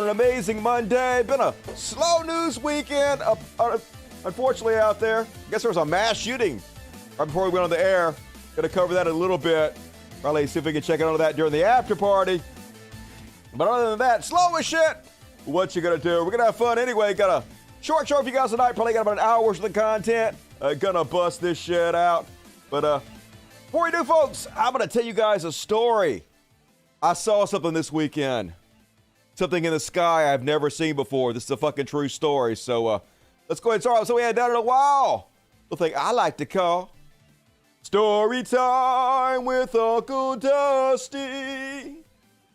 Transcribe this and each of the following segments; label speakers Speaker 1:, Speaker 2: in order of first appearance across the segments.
Speaker 1: an amazing Monday. Been a slow news weekend, unfortunately, out there. I guess there was a mass shooting right before we went on the air. Gonna cover that a little bit. Probably see if we can check into that during the after party. But other than that, slow as shit. What you gonna do? We're gonna have fun anyway. Got a short show for you guys tonight. Probably got about an hour worth of content. Gonna bust this shit out. But before we do, folks, I'm gonna tell you guys a story. I saw something this weekend. Something in the sky I've never seen before. This is a fucking true story. So let's go ahead and start. So we hadn't done it in a while. The thing I like to call Story Time with Uncle Dusty.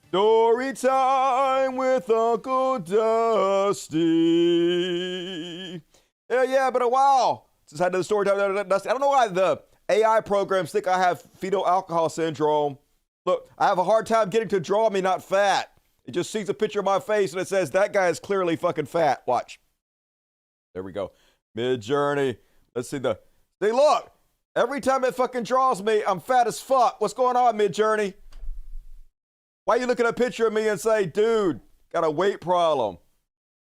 Speaker 1: Story Time with Uncle Dusty. Yeah, been a while since I did the story time with Dusty. I don't know why the AI programs think I have fetal alcohol syndrome. Look, I have a hard time getting to draw me not fat. It just sees a picture of my face and it says, that guy is clearly fucking fat. Watch. There we go. Mid-journey. Let's see the... See, look. Every time it fucking draws me, I'm fat as fuck. What's going on, Mid-journey? Why you look at a picture of me and say, dude, got a weight problem?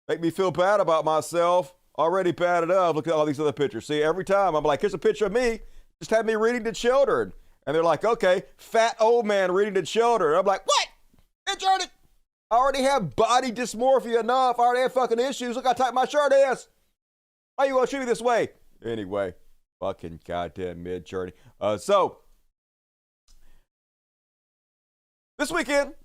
Speaker 1: Make me feel bad about myself. Already bad enough. Look at all these other pictures. See, every time I'm like, here's a picture of me. Just have me reading to children. And they're like, okay, fat old man reading to children. I'm like, what? Mid-journey? I already have body dysmorphia enough. I already have fucking issues. Look how tight my shirt is. Why you want to treat me this way? Anyway, fucking goddamn Mid-journey. So, this weekend,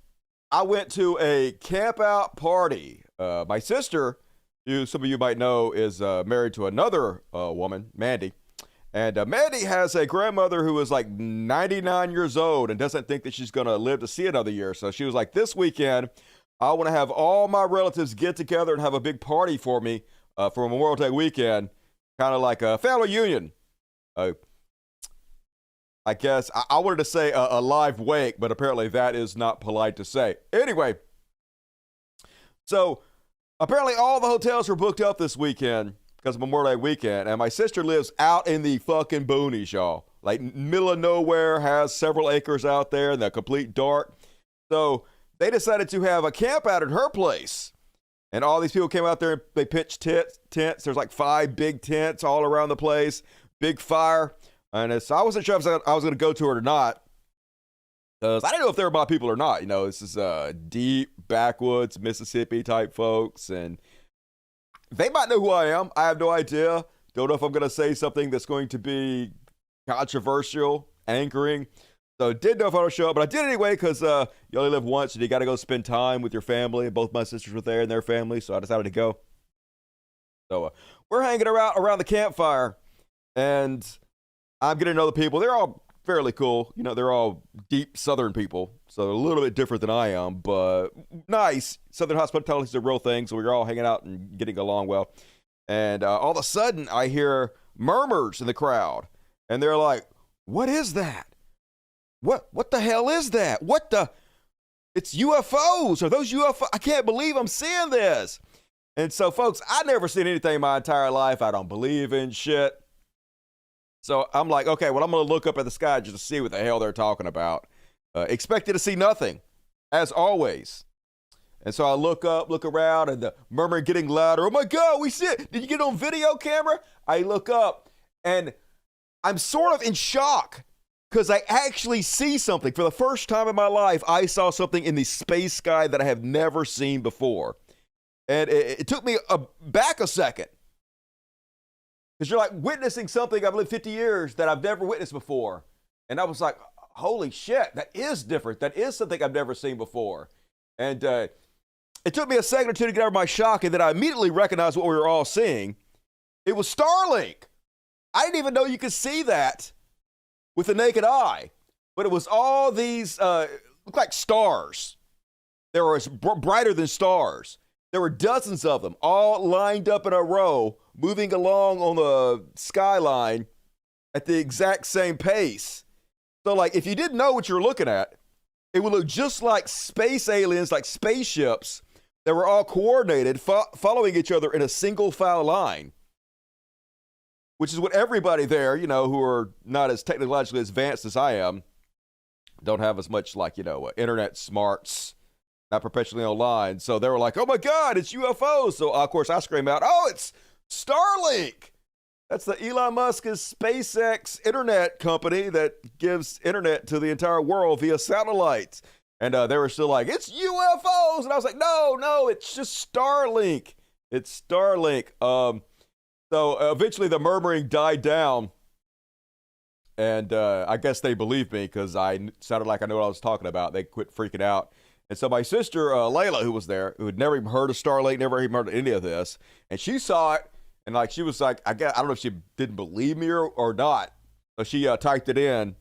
Speaker 1: I went to a camp out party. My sister, who some of you might know, is married to another woman, Mandy. And Mandy has a grandmother who is like 99 years old and doesn't think that she's going to live to see another year. So she was like, this weekend, I want to have all my relatives get together and have a big party for me for Memorial Day weekend, kind of like a family reunion. I guess I wanted to say a live wake, but apparently that is not polite to say. Anyway, so apparently all the hotels were booked up this weekend because of Memorial Day weekend, and my sister lives out in the fucking boonies, y'all. Like, middle of nowhere, has several acres out there in the complete dark. So they decided to have a camp out at her place. And all these people came out there and they pitched tents. There's like 5 big tents all around the place. Big fire. And so I wasn't sure if I was going to go to it or not. Because I didn't know if there were my people or not. You know, this is deep backwoods Mississippi type folks. And they might know who I am. I have no idea. Don't know if I'm going to say something that's going to be controversial, anchoring. So didn't know if I would show up, but I did anyway because you only live once and you got to go spend time with your family. Both my sisters were there and their family, so I decided to go. So we're hanging around the campfire, and I'm getting to know the people. They're all fairly cool. You know, they're all deep Southern people, so a little bit different than I am, but nice. Southern hospitality is a real thing, so we're all hanging out and getting along well. And all of a sudden, I hear murmurs in the crowd, and they're like, what is that? What the hell is that? It's UFOs. Are those UFOs? I can't believe I'm seeing this. And so, folks, I've never seen anything my entire life. I don't believe in shit. So I'm like, okay, well, I'm going to look up at the sky just to see what the hell they're talking about. Expected to see nothing, as always. And so I look around, and the murmur getting louder. Oh, my God, we see it. Did you get on video camera? I look up, and I'm sort of in shock. Because I actually see something. For the first time in my life, I saw something in the space sky that I have never seen before. And it took me back a second. Because you're like witnessing something I've lived 50 years that I've never witnessed before. And I was like, holy shit, that is different. That is something I've never seen before. And it took me a second or two to get over my shock, and then I immediately recognized what we were all seeing. It was Starlink. I didn't even know you could see that with the naked eye, but it was all these look like stars. They were brighter than stars. There were dozens of them, all lined up in a row, moving along on the skyline at the exact same pace. So, like, if you didn't know what you were looking at, it would look just like space aliens, like spaceships that were all coordinated, following each other in a single file line. Which is what everybody there, you know, who are not as technologically advanced as I am, don't have as much, like, you know, internet smarts not perpetually online. So they were like, oh my God, it's UFOs. So, of course, I scream out, oh, it's Starlink. That's the Elon Musk's SpaceX internet company that gives internet to the entire world via satellites. And they were still like, it's UFOs. And I was like, no, it's just Starlink. It's Starlink. So eventually the murmuring died down. And I guess they believed me because I sounded like I knew what I was talking about. They quit freaking out. And so my sister, Layla, who was there, who had never even heard of Starlink, never even heard of any of this, and she saw it. And like she was like, I don't know if she didn't believe me or not. So she typed it in,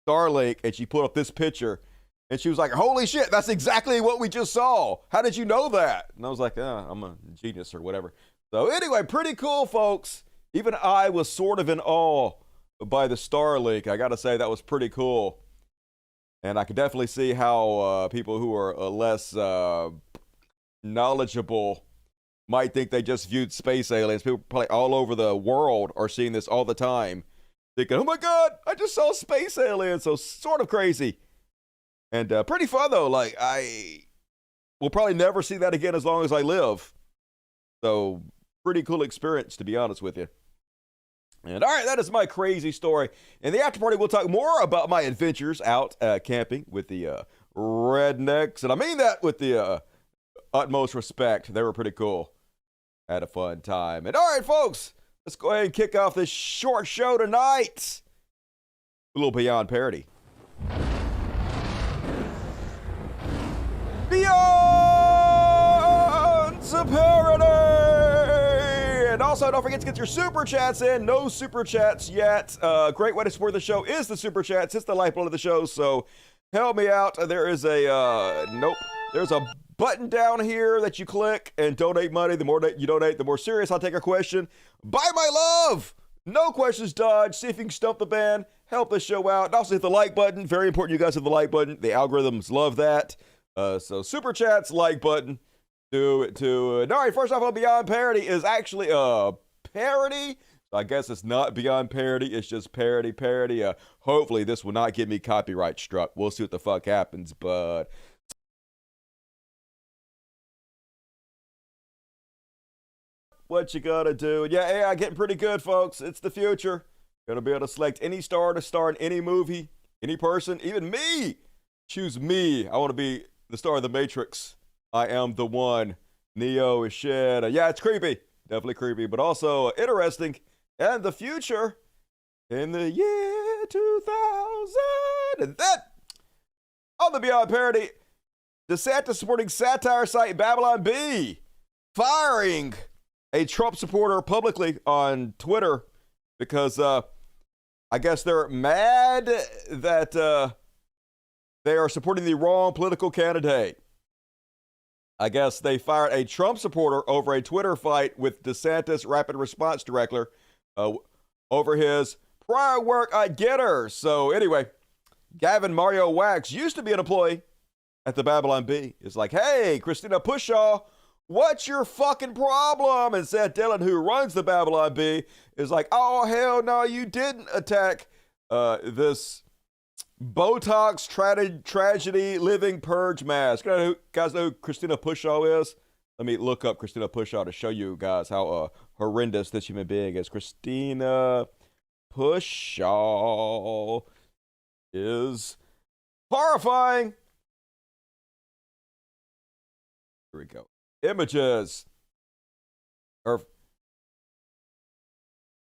Speaker 1: Starlink, and she put up this picture. And she was like, holy shit, that's exactly what we just saw. How did you know that? And I was like, I'm a genius or whatever. So anyway, pretty cool, folks. Even I was sort of in awe by the Starlink. I got to say, that was pretty cool. And I could definitely see how people who are less knowledgeable might think they just viewed space aliens. People probably all over the world are seeing this all the time, thinking, oh my God, I just saw space aliens. So sort of crazy. And pretty fun, though. Like, I will probably never see that again as long as I live. So pretty cool experience, to be honest with you. And all right, that is my crazy story. In the after party, we'll talk more about my adventures out camping with the rednecks. And I mean that with the utmost respect. They were pretty cool. Had a fun time. And all right, folks, let's go ahead and kick off this short show tonight. A little Beyond Parody. Beyond Parody! And also, don't forget to get your super chats in. No super chats yet. Great way to support the show is the super chats. It's the lifeblood of the show, so help me out. There is a, there's a button down here that you click and donate money. The more that you donate, the more serious I'll take a question. Buy my love! No questions dodged. See if you can stump the band. Help the show out. And also hit the like button. Very important you guys hit the like button. The algorithms love that. So super chats, like button. Do it too. All right, first off on Beyond Parody is actually a parody. I guess it's not Beyond Parody. It's just parody. Hopefully this will not get me copyright struck. We'll see what the fuck happens, but... what you gotta do. Yeah, AI getting pretty good, folks. It's the future. Gonna be able to select any star to star in any movie, any person, even me. Choose me. I want to be the star of The Matrix. I am the one. Neo is shit. Yeah, it's creepy. Definitely creepy, but also interesting. And the future in the year 2000. And then, on the Beyond Parody, DeSantis supporting satire site Babylon Bee firing a Trump supporter publicly on Twitter because I guess they're mad that they are supporting the wrong political candidate. I guess they fired a Trump supporter over a Twitter fight with DeSantis Rapid Response Director over his prior work at Getter. So anyway, Gavin Mario Wax used to be an employee at the Babylon Bee. It's like, hey, Christina Pushaw, what's your fucking problem? And Seth Dillon, who runs the Babylon Bee, is like, oh, hell no, you didn't attack this Botox tragedy living purge mask. You guys know who Christina Pushaw is? Let me look up Christina Pushaw to show you guys how horrendous this human being is. Christina Pushaw is horrifying. Here we go. Images. Her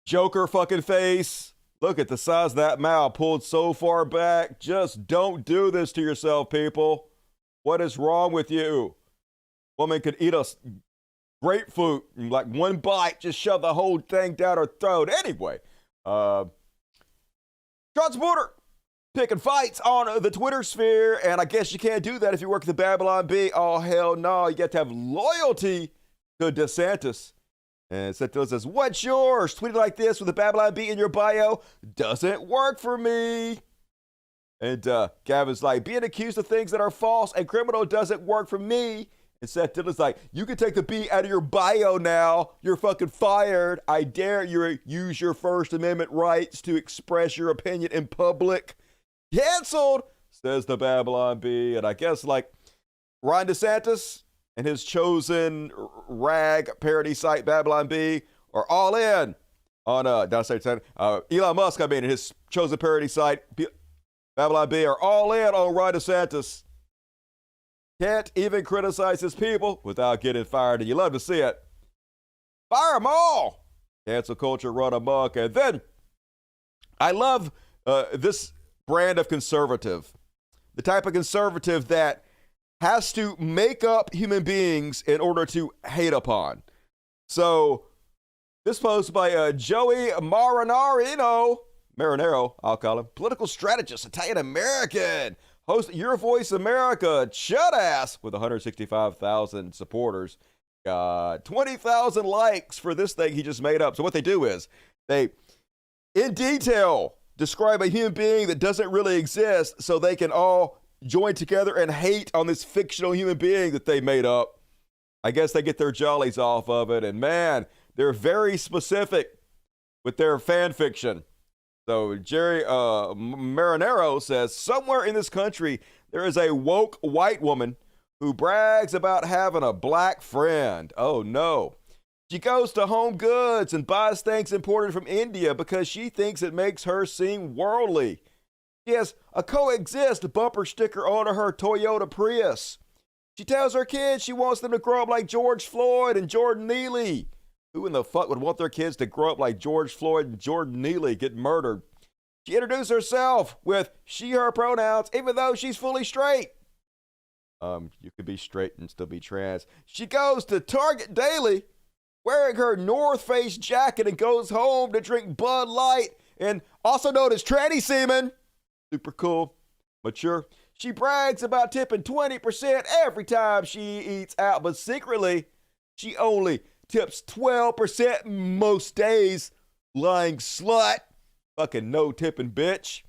Speaker 1: Joker fucking face. Look at the size of that mouth pulled so far back. Just don't do this to yourself, people. What is wrong with you? Woman could eat a grapefruit in like one bite, just shove the whole thing down her throat. Anyway, Trump supporter picking fights on the Twitter sphere, and I guess you can't do that if you work at the Babylon Bee. Oh, hell no. You got to have loyalty to DeSantis. And Seth says, what's yours? Tweeting like this with the Babylon Bee in your bio doesn't work for me. And Gavin's like, being accused of things that are false and criminal doesn't work for me. And Seth Dillon's like, you can take the B out of your bio now. You're fucking fired. I dare you use your First Amendment rights to express your opinion in public. Canceled, says the Babylon Bee. And I guess, like, Ron DeSantis and his chosen rag parody site Babylon Bee are all in on Elon Musk, and his chosen parody site Babylon Bee are all in on Ron DeSantis. Can't even criticize his people without getting fired, and you love to see it. Fire them all. Cancel culture run amok. And then I love this brand of conservative, the type of conservative that has to make up human beings in order to hate upon. So this post by Joey Marinaro, I'll call him, political strategist, Italian-American, host Your Voice America, Chud-ass, with 165,000 supporters. 20,000 likes for this thing he just made up. So what they do is they, in detail, describe a human being that doesn't really exist so they can all join together and hate on this fictional human being that they made up. I guess they get their jollies off of it. And man, they're very specific with their fan fiction. So Jerry Marinaro says, somewhere in this country, there is a woke white woman who brags about having a black friend. Oh no. She goes to Home Goods and buys things imported from India because she thinks it makes her seem worldly. She has a coexist bumper sticker on her Toyota Prius. She tells her kids she wants them to grow up like George Floyd and Jordan Neely. Who in the fuck would want their kids to grow up like George Floyd and Jordan Neely, get murdered? She introduced herself with she, her pronouns, even though she's fully straight. You could be straight and still be trans. She goes to Target daily wearing her North Face jacket and goes home to drink Bud Light, and also known as tranny semen. Super cool. Mature. She brags about tipping 20% every time she eats out, but secretly, she only tips 12% most days. Lying slut. Fucking no tipping bitch.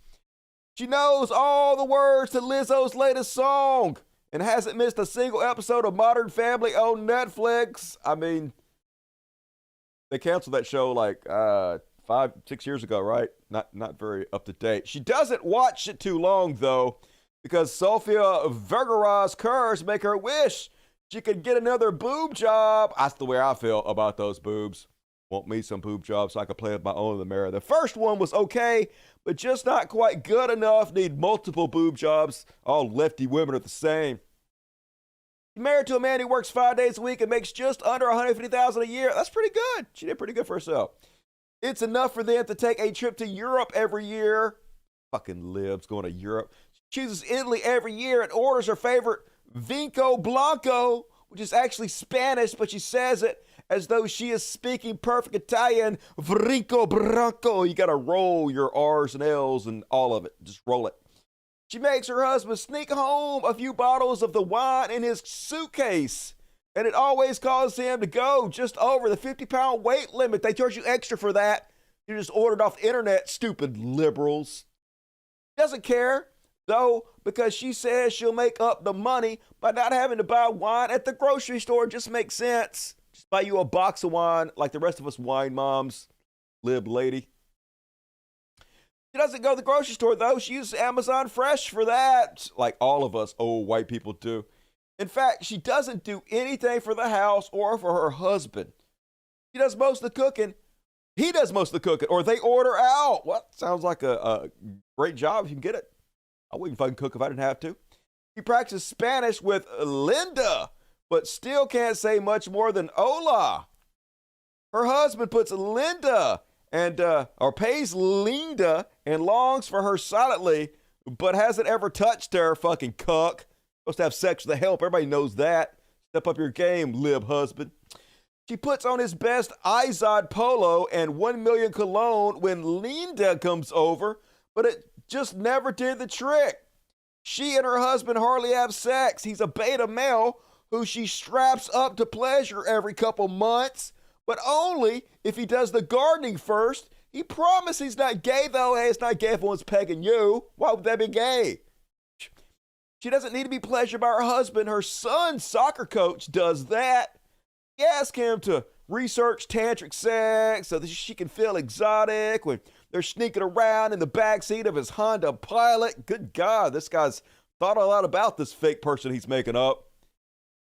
Speaker 1: She knows all the words to Lizzo's latest song and hasn't missed a single episode of Modern Family on Netflix. I mean, they canceled that show like 5-6 years ago, right? Not very up to date. She doesn't watch it too long though, because Sofia Vergara's curves make her wish she could get another boob job. That's the way I feel about those boobs. Want me some boob jobs so I could play with my own in the mirror. The first one was okay, but just not quite good enough. Need multiple boob jobs. All lefty women are the same. She's married to a man who works 5 days a week and makes just under $150,000 a year. That's pretty good. She did pretty good for herself. It's enough for them to take a trip to Europe every year. Fucking libs going to Europe. She chooses Italy every year and orders her favorite Vinco Blanco, which is actually Spanish, but she says it as though she is speaking perfect Italian. Vinco Blanco. You got to roll your R's and L's and all of it. Just roll it. She makes her husband sneak home a few bottles of the wine in his suitcase, and it always causes him to go just over the 50-pound weight limit. They charge you extra for that. You just ordered off the internet, stupid liberals. Doesn't care, though, because she says she'll make up the money by not having to buy wine at the grocery store. Just makes sense. Just buy you a box of wine like the rest of us wine moms, lib lady. She doesn't go to the grocery store, though. She uses Amazon Fresh for that, like all of us old white people do. In fact, she doesn't do anything for the house or for her husband. She does most of the cooking. He does most of the cooking, or they order out. Well, sounds like a great job if you can get it. I wouldn't fucking cook if I didn't have to. She practices Spanish with Linda, but still can't say much more than hola. Her husband puts Linda or pays Linda and longs for her silently, but hasn't ever touched her. Fucking cuck. Supposed to have sex with the help. Everybody knows that. Step up your game, lib husband. She puts on his best Izod polo and 1 million cologne when Linda comes over, but it just never did the trick. She and her husband hardly have sex. He's a beta male who she straps up to pleasure every couple months, but only if he does the gardening first. He promised he's not gay, though. Hey, it's not gay if one's pegging you. Why would that be gay? She doesn't need to be pleasured by her husband. Her son's soccer coach does that. He asks him to research tantric sex so that she can feel exotic when they're sneaking around in the backseat of his Honda Pilot. Good God, this guy's thought a lot about this fake person he's making up.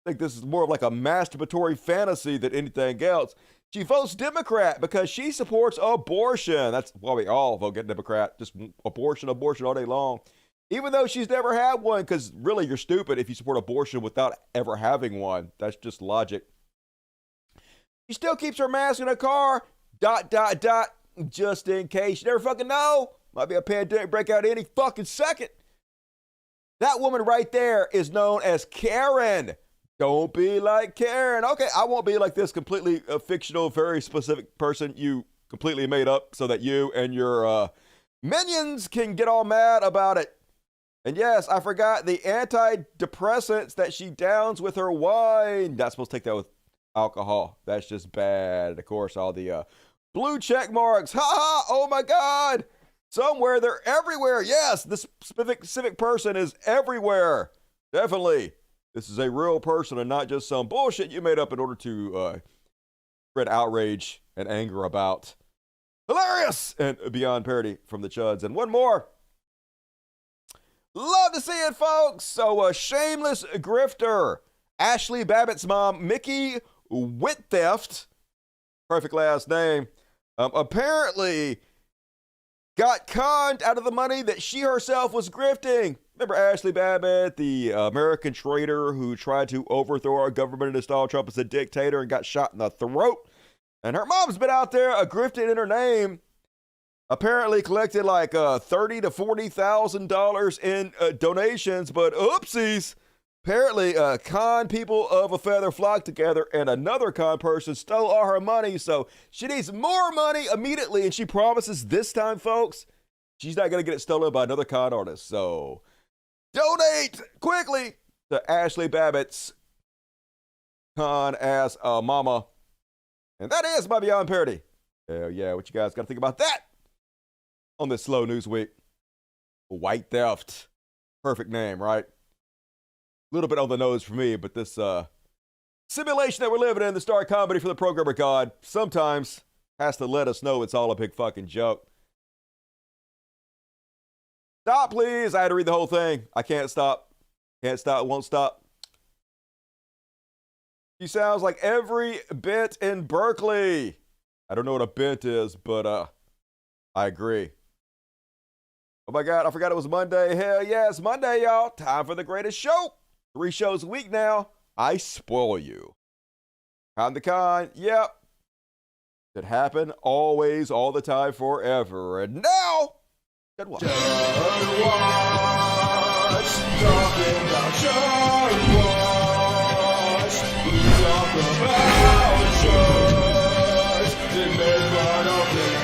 Speaker 1: I think this is more of like a masturbatory fantasy than anything else. She votes Democrat because she supports abortion. That's why we all vote get Democrat. Just abortion all day long. Even though she's never had one, because really you're stupid if you support abortion without ever having one. That's just logic. She still keeps her mask in her car, ... just in case. You never fucking know. Might be a pandemic breakout any fucking second. That woman right there is known as Karen. Don't be like Karen. Okay, I won't be like this completely fictional, very specific person you completely made up so that you and your minions can get all mad about it. And yes, I forgot the antidepressants that she downs with her wine. Not supposed to take that with alcohol. That's just bad. Of course, all the blue check marks. Ha ha! Oh my God! Somewhere they're everywhere. Yes, this specific person is everywhere. Definitely. This is a real person and not just some bullshit you made up in order to spread outrage and anger about. Hilarious! And beyond parody from the Chuds. And one more. Love to see it, folks. So a shameless grifter. Ashley Babbitt's mom, Mickey Whittheft, perfect last name, apparently got conned out of the money that she herself was grifting. Remember Ashley Babbitt, the American traitor who tried to overthrow our government and install Trump as a dictator and got shot in the throat? And her mom's been out there grifting in her name. Apparently collected like $30,000 to $40,000 in donations, but oopsies. Apparently, con people of a feather flock together, and another con person stole all her money, so she needs more money immediately, and she promises this time, folks, she's not going to get it stolen by another con artist. So, donate quickly to Ashley Babbitt's con-ass mama. And that is my Beyond Parody. Hell yeah, what you guys got to think about that on this slow news week? White Theft. Perfect name, right? A little bit on the nose for me, but this simulation that we're living in, the star comedy for the programmer God, sometimes has to let us know it's all a big fucking joke. Stop, please. I had to read the whole thing. I can't stop. Can't stop, won't stop. She sounds like every bit in Berkeley. I don't know what a bent is, but I agree. Oh my God, I forgot it was Monday. Hell yeah, it's Monday, y'all. Time for the greatest show. 3 shows a week now. I spoil you. Con the con, yep. It happened always, all the time, forever. And now, Chud Watch. Chud Watch. Talking about Chud Watch. We talk about shows that make fun of them.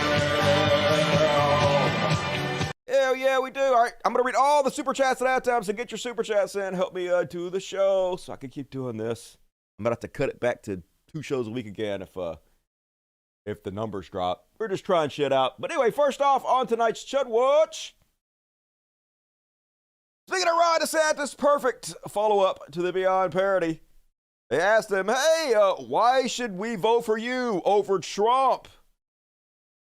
Speaker 1: Hell yeah, we do. All right, I'm going to read all the super chats at that time, so get your super chats in. Help me do the show so I can keep doing this. I'm going to have to cut it back to 2 shows a week again if the numbers drop. We're just trying shit out. But anyway, first off, on tonight's Chud Watch. Speaking of Ron DeSantis, perfect follow-up to the Beyond parody. They asked him, hey, why should we vote for you over Trump?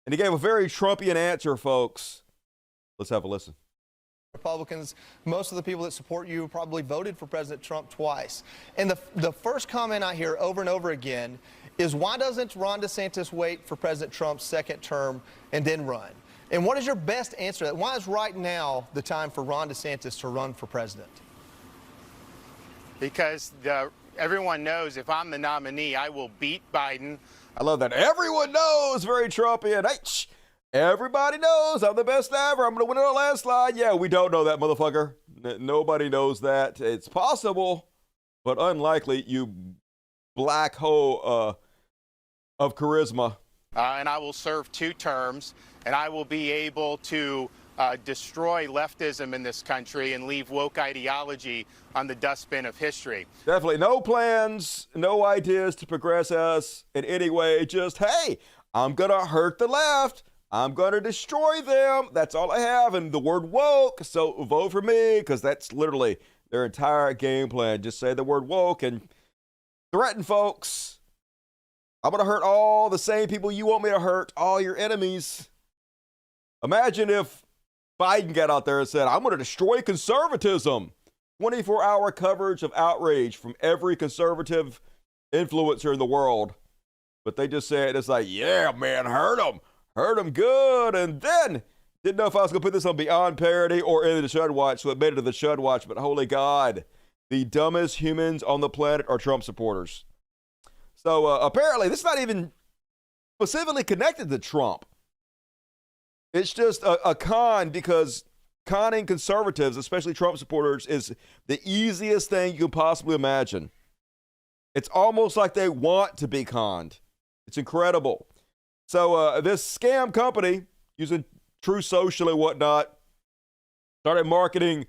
Speaker 1: And he gave a very Trumpian answer, folks. Let's have a listen.
Speaker 2: Republicans, most of the people that support you probably voted for President Trump twice. And the first comment I hear over and over again is, why doesn't Ron DeSantis wait for President Trump's second term and then run? And what is your best answer to that? Why is right now the time for Ron DeSantis to run for president?
Speaker 3: Because everyone knows if I'm the nominee, I will beat Biden.
Speaker 1: I love that. Everyone knows, very Trumpian. Hey, everybody knows I'm the best ever. I'm going to win it on a landslide. Yeah, we don't know that, motherfucker. Nobody knows that. It's possible, but unlikely, you black hole of charisma.
Speaker 3: And I will serve 2 terms, and I will be able to destroy leftism in this country and leave woke ideology on the dustbin of history.
Speaker 1: Definitely no plans, no ideas to progress us in any way. Just, hey, I'm going to hurt the left. I'm going to destroy them. That's all I have. And the word woke. So vote for me, because that's literally their entire game plan. Just say the word woke and threaten folks. I'm going to hurt all the same people you want me to hurt, all your enemies. Imagine if Biden got out there and said, I'm going to destroy conservatism. 24-hour coverage of outrage from every conservative influencer in the world. But they just said, it's like, yeah, man, hurt them good. And then didn't know if I was going to put this on Beyond Parody or in the Shud Watch, so it made it to the Shud Watch. But holy God, the dumbest humans on the planet are Trump supporters. So apparently, this is not even specifically connected to Trump. It's just a con, because conning conservatives, especially Trump supporters, is the easiest thing you can possibly imagine. It's almost like they want to be conned. It's incredible. So this scam company, using True Social and whatnot, started marketing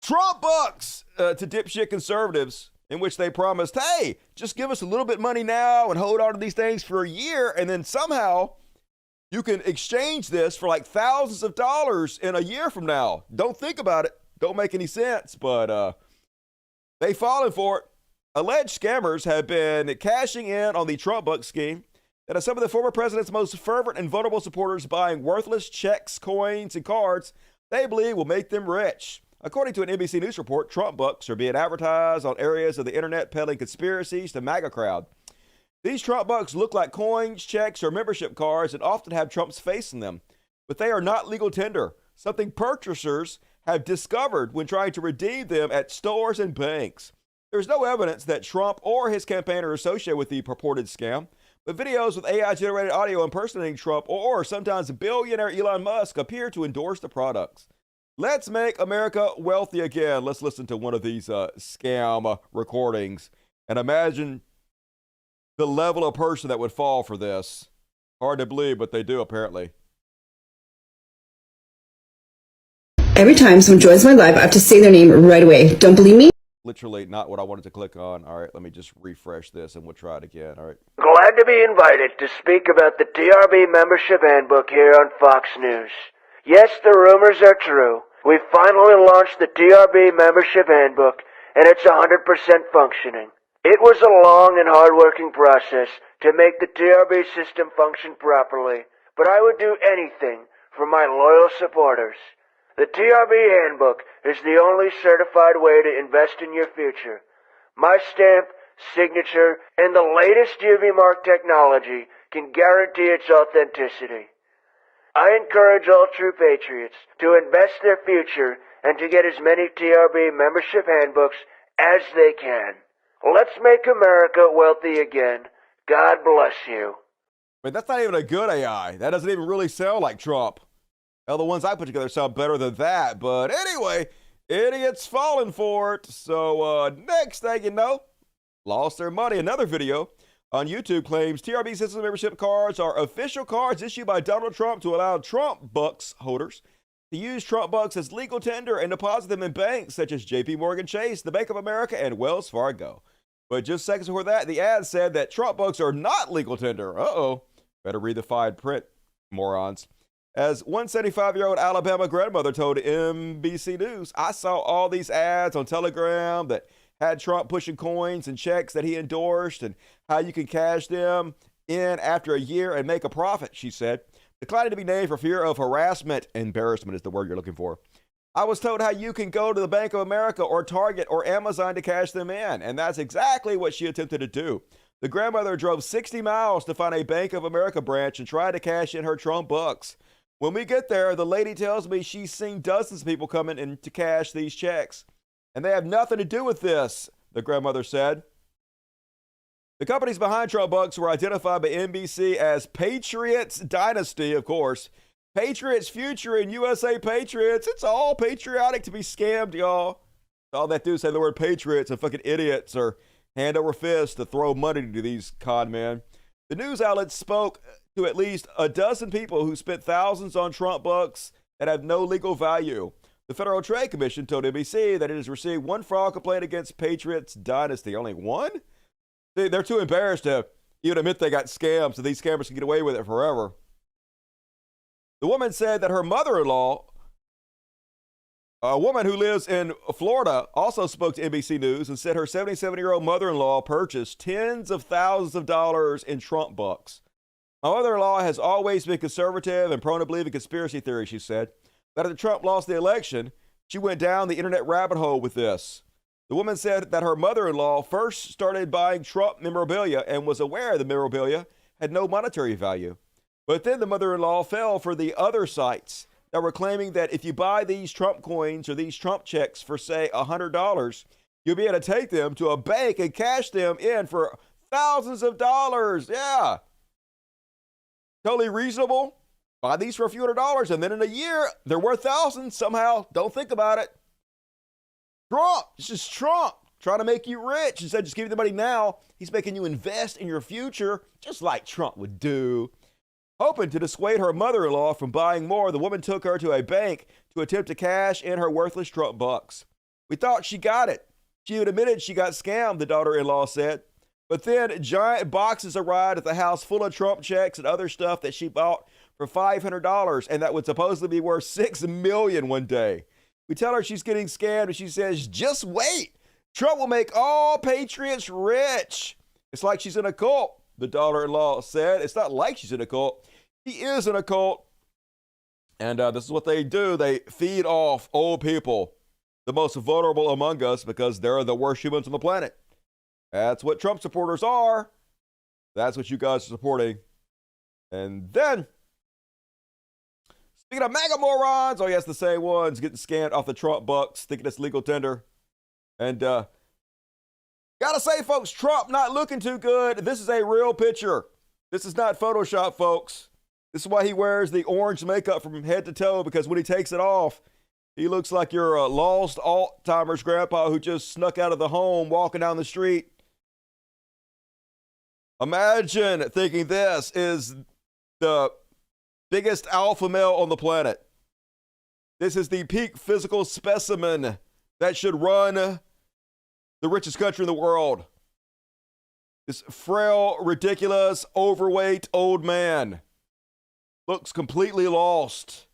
Speaker 1: Trump bucks to dipshit conservatives, in which they promised, hey, just give us a little bit of money now and hold on to these things for a year, and then somehow you can exchange this for like thousands of dollars in a year from now. Don't think about it. Don't make any sense, but they fallen for it. Alleged scammers have been cashing in on the Trump buck scheme that has some of the former president's most fervent and vulnerable supporters buying worthless checks, coins, and cards they believe will make them rich. According to an NBC News report, Trump bucks are being advertised on areas of the internet peddling conspiracies to MAGA crowd. These Trump bucks look like coins, checks, or membership cards and often have Trump's face in them. But they are not legal tender, something purchasers have discovered when trying to redeem them at stores and banks. There's no evidence that Trump or his campaign are associated with the purported scam, but videos with AI-generated audio impersonating Trump or sometimes billionaire Elon Musk appear to endorse the products. Let's make America wealthy again. Let's listen to one of these scam recordings and imagine the level of person that would fall for this. Hard to believe, but they do apparently.
Speaker 4: Every time someone joins my live, I have to say their name right away. Don't believe me?
Speaker 1: Literally not what I wanted to click on. All right, let me just refresh this and we'll try it again. All right.
Speaker 5: Glad to be invited to speak about the TRB membership handbook here on Fox News. Yes, the rumors are true. We finally launched the TRB membership handbook, and it's 100% functioning. It was a long and hard-working process to make the TRB system function properly, but I would do anything for my loyal supporters. The TRB handbook is the only certified way to invest in your future. My stamp, signature, and the latest UV mark technology can guarantee its authenticity. I encourage all true patriots to invest their future and to get as many TRB membership handbooks as they can. Let's make America wealthy again. God bless you.
Speaker 1: But that's not even a good AI. That doesn't even really sound like Trump. Well, the ones I put together sound better than that. But anyway, idiots falling for it. So next thing you know, lost their money. Another video on YouTube claims TRB system membership cards are official cards issued by Donald Trump to allow Trump bucks holders to use Trump bucks as legal tender and deposit them in banks such as JP Morgan Chase, the Bank of America, and Wells Fargo. But just seconds before that, the ad said that Trump bucks are not legal tender. Uh-oh. Better read the fine print, morons. As one 75-year-old Alabama grandmother told NBC News, I saw all these ads on Telegram that had Trump pushing coins and checks that he endorsed and how you can cash them in after a year and make a profit, she said, declining to be named for fear of harassment. Embarrassment is the word you're looking for. I was told how you can go to the Bank of America or Target or Amazon to cash them in, and that's exactly what she attempted to do. The grandmother drove 60 miles to find a Bank of America branch and tried to cash in her Trump bucks. When we get there, the lady tells me she's seen dozens of people coming in to cash these checks, and they have nothing to do with this, the grandmother said. The companies behind Trump bucks were identified by NBC as Patriots Dynasty, of course. Patriots Future and USA Patriots. It's all patriotic to be scammed, y'all. All that do say the word Patriots and fucking idiots are hand over fist to throw money to these con men. The news outlets spoke to at least a dozen people who spent thousands on Trump bucks that have no legal value. The Federal Trade Commission told NBC that it has received one fraud complaint against Patriots Dynasty. Only one? They're too embarrassed to even admit they got scammed, so these scammers can get away with it forever. The woman said that her mother-in-law, a woman who lives in Florida, also spoke to NBC News and said her 77-year-old mother-in-law purchased tens of thousands of dollars in Trump bucks. My mother-in-law has always been conservative and prone to believe in conspiracy theories, she said. But after Trump lost the election, She went down the internet rabbit hole with this. The woman said that her mother-in-law first started buying Trump memorabilia and was aware the memorabilia had no monetary value. But then the mother-in-law fell for the other sites that were claiming that if you buy these Trump coins or these Trump checks for, say, $100, you'll be able to take them to a bank and cash them in for thousands of dollars. Yeah. Totally reasonable. Buy these for a few $100s, and then in a year, they're worth thousands somehow. Don't think about it. Trump, it's just Trump trying to make you rich. Instead of just giving you the money now, he's making you invest in your future, just like Trump would do. Hoping to dissuade her mother-in-law from buying more, the woman took her to a bank to attempt to cash in her worthless Trump bucks. We thought she got it. She had admitted she got scammed, the daughter-in-law said. But then giant boxes arrived at the house full of Trump checks and other stuff that she bought for $500 and that would supposedly be worth $6 million one day. We tell her she's getting scammed and she says, just wait. Trump will make all patriots rich. It's like she's in a cult, the daughter-in-law said. It's not like she's in a cult. He is in a cult. And this is what they do. They feed off old people, the most vulnerable among us, because they're the worst humans on the planet. That's what Trump supporters are. That's what you guys are supporting. And then, speaking of MAGA morons, oh yes, the same ones getting scammed off the Trump bucks, thinking it's legal tender. And gotta say, folks, Trump not looking too good. This is a real picture. This is not Photoshop, folks. This is why he wears the orange makeup from head to toe, because when he takes it off, he looks like your lost Alzheimer's grandpa who just snuck out of the home walking down the street. Imagine thinking this is the biggest alpha male on the planet. This is the peak physical specimen that should run the richest country in the world. This frail, ridiculous, overweight old man looks completely lost.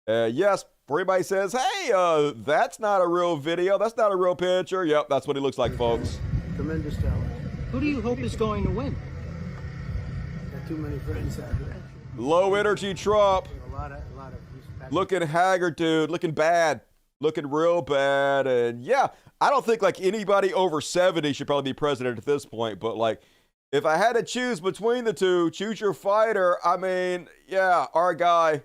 Speaker 1: Yes, everybody says, hey, that's not a real video. That's not a real picture. Yep, that's what he looks like, folks.
Speaker 6: Tremendous talent.
Speaker 7: Who do you hope is going to win?
Speaker 6: Got too many friends out there.
Speaker 1: Low energy Trump.
Speaker 6: A lot of
Speaker 1: Looking haggard, dude. Looking bad. Looking real bad. And yeah, I don't think like anybody over 70 should probably be president at this point. But like, if I had to choose between the two, choose your fighter. I mean, yeah, our guy,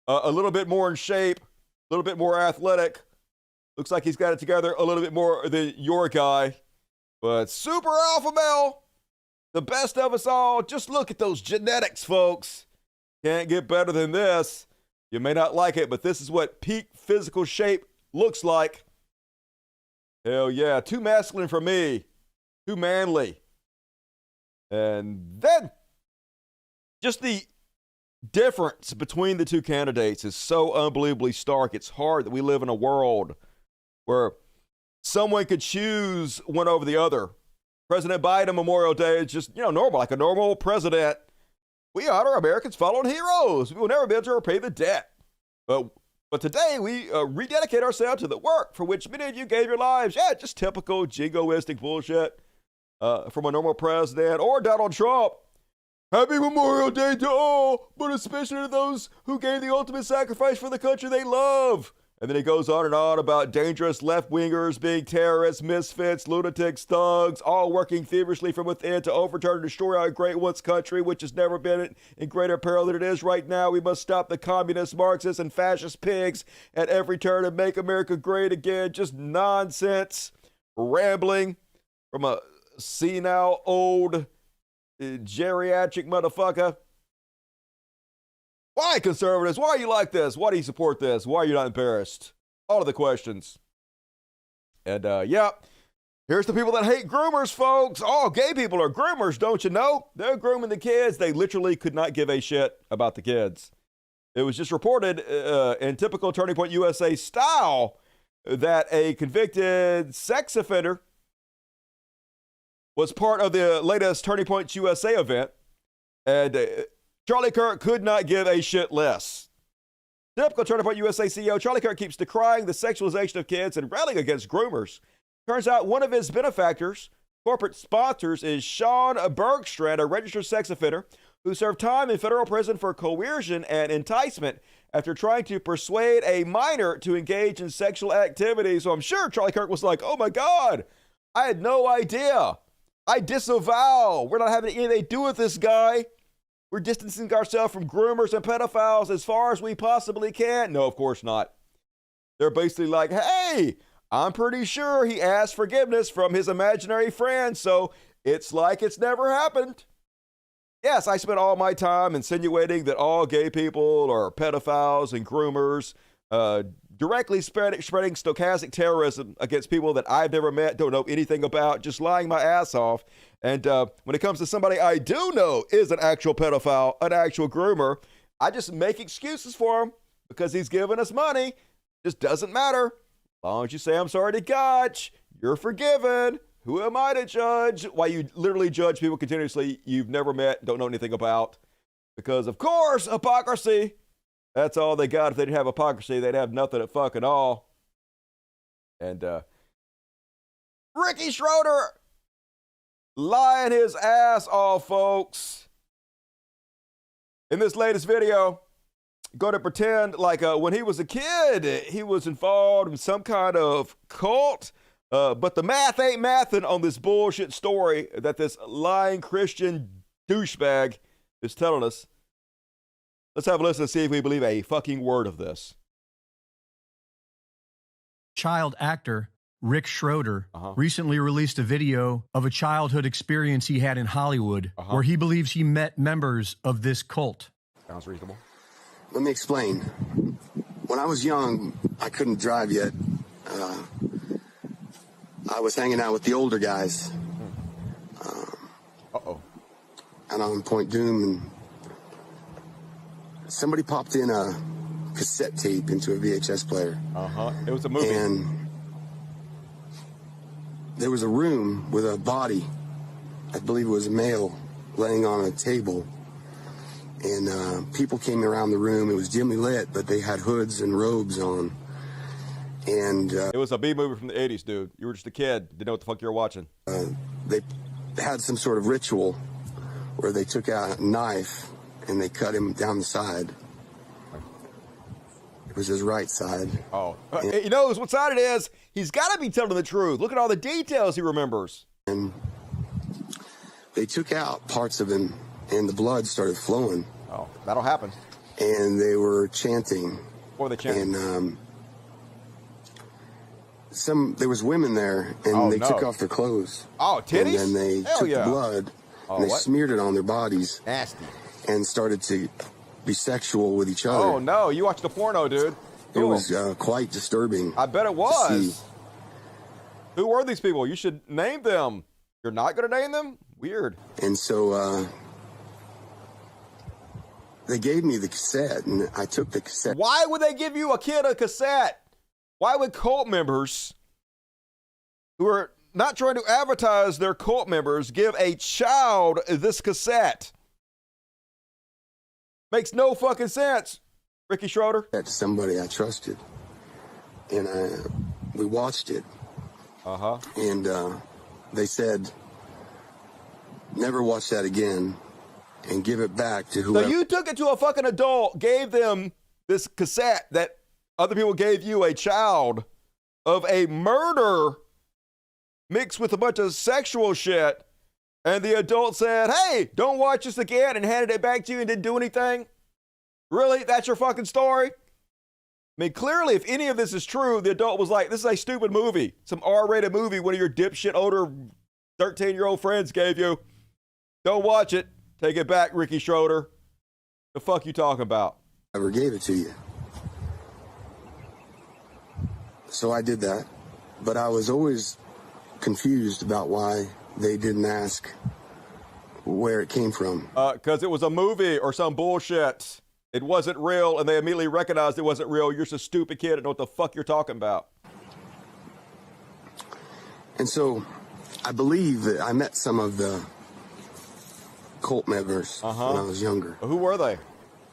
Speaker 1: a little bit more in shape, a little bit more athletic. Looks like he's got it together a little bit more than your guy. But super alpha male, the best of us all. Just look at those genetics, folks. Can't get better than this. You may not like it, but this is what peak physical shape looks like. Hell yeah, too masculine for me. Too manly. And then, just the difference between the two candidates is so unbelievably stark. It's hard that we live in a world where someone could choose one over the other. President Biden Memorial Day is just, normal, like a normal president. We honor Americans' fallen heroes. We will never be able to repay the debt. But today we rededicate ourselves to the work for which many of you gave your lives. Yeah, just typical jingoistic bullshit from a normal president or Donald Trump. Happy Memorial Day to all, but especially to those who gave the ultimate sacrifice for the country they love. And then he goes on and on about dangerous left-wingers being terrorists, misfits, lunatics, thugs, all working feverishly from within to overturn and destroy our great once country, which has never been in greater peril than it is right now. We must stop the communists, Marxists, and fascist pigs at every turn and make America great again. Just nonsense, rambling from a senile, old, geriatric motherfucker. Why, conservatives? Why are you like this? Why do you support this? Why are you not embarrassed? All of the questions. And, yeah, here's the people that hate groomers, folks. All gay people are groomers, don't you know? They're grooming the kids. They literally could not give a shit about the kids. It was just reported in typical Turning Point USA style that a convicted sex offender was part of the latest Turning Point USA event. And Charlie Kirk could not give a shit less. Typical Turning Point USA CEO Charlie Kirk keeps decrying the sexualization of kids and railing against groomers. Turns out one of his benefactors, corporate sponsors, is Sean Bergstrand, a registered sex offender who served time in federal prison for coercion and enticement after trying to persuade a minor to engage in sexual activity. So I'm sure Charlie Kirk was like, oh my God, I had no idea. I disavow. We're not having anything to do with this guy. We're distancing ourselves from groomers and pedophiles as far as we possibly can. No, of course not. They're basically like, hey, I'm pretty sure he asked forgiveness from his imaginary friend, so it's like it's never happened. Yes, I spent all my time insinuating that all gay people are pedophiles and groomers, directly spreading stochastic terrorism against people that I've never met, don't know anything about, just lying my ass off. And when it comes to somebody I do know is an actual pedophile, an actual groomer, I just make excuses for him because he's giving us money. Just doesn't matter. As long as you say, I'm sorry to God, you're forgiven. Who am I to judge? Why you literally judge people continuously you've never met, don't know anything about. Because, of course, hypocrisy. That's all they got. If they didn't have hypocrisy, they'd have nothing at fucking all. And Ricky Schroeder lying his ass off, folks. In this latest video, going to pretend like when he was a kid, he was involved in some kind of cult. But the math ain't mathing on this bullshit story that this lying Christian douchebag is telling us. Let's have a listen and see if we believe a fucking word of this.
Speaker 8: Child actor Rick Schroeder recently released a video of a childhood experience he had in Hollywood where he believes he met members of this cult.
Speaker 1: Sounds reasonable.
Speaker 9: Let me explain. When I was young, I couldn't drive yet. I was hanging out with the older guys. And on Point Doom, and somebody popped in a cassette tape into a VHS player.
Speaker 1: It was a movie.
Speaker 9: And there was a room with a body, I believe it was a male, laying on a table. And people came around the room. It was dimly lit, but they had hoods and robes on. And
Speaker 1: it was a B movie from the 80s, dude. You were just a kid. Didn't know what the fuck you were watching.
Speaker 9: They had some sort of ritual where they took out a knife and they cut him down the side. It was his right side.
Speaker 1: He knows what side it is. He's got to be telling the truth. Look at all the details he remembers.
Speaker 9: And they took out parts of him, and the blood started flowing.
Speaker 1: Oh, that'll happen.
Speaker 9: And they were chanting.
Speaker 1: What were they chanting?
Speaker 9: And there was women there, and they took off their clothes.
Speaker 1: Oh, titties?
Speaker 9: And then they took the blood, and they smeared it on their bodies.
Speaker 1: Nasty.
Speaker 9: And started to be sexual with each other.
Speaker 1: Oh, no. You watched the porno, dude.
Speaker 9: It was quite disturbing.
Speaker 1: I bet it was. Who were these people? You should name them. You're not going to name them? Weird.
Speaker 9: And so they gave me the cassette, and I took the cassette.
Speaker 1: Why would they give you a kid a cassette? Why would cult members who are not trying to advertise their cult members give a child this cassette? Makes no fucking sense, Ricky Schroeder.
Speaker 9: That's somebody I trusted. And we watched it. And they said, never watch that again and give it back to whoever.
Speaker 1: So you took it to a fucking adult, gave them this cassette that other people gave you, a child, of a murder mixed with a bunch of sexual shit, and the adult said, hey, don't watch this again, and handed it back to you and didn't do anything? Really? That's your fucking story? I mean, clearly, if any of this is true, the adult was like, this is a stupid movie. Some R-rated movie one of your dipshit older 13-year-old friends gave you. Don't watch it. Take it back, Ricky Schroeder. The fuck you talking about?
Speaker 9: Ever gave it to you. So I did that. But I was always confused about why they didn't ask where it came from.
Speaker 1: Because it was a movie or some bullshit. It wasn't real, and they immediately recognized it wasn't real. You're just a stupid kid and know what the fuck you're talking about.
Speaker 9: And so I believe that I met some of the cult members when I was younger.
Speaker 1: Who were they?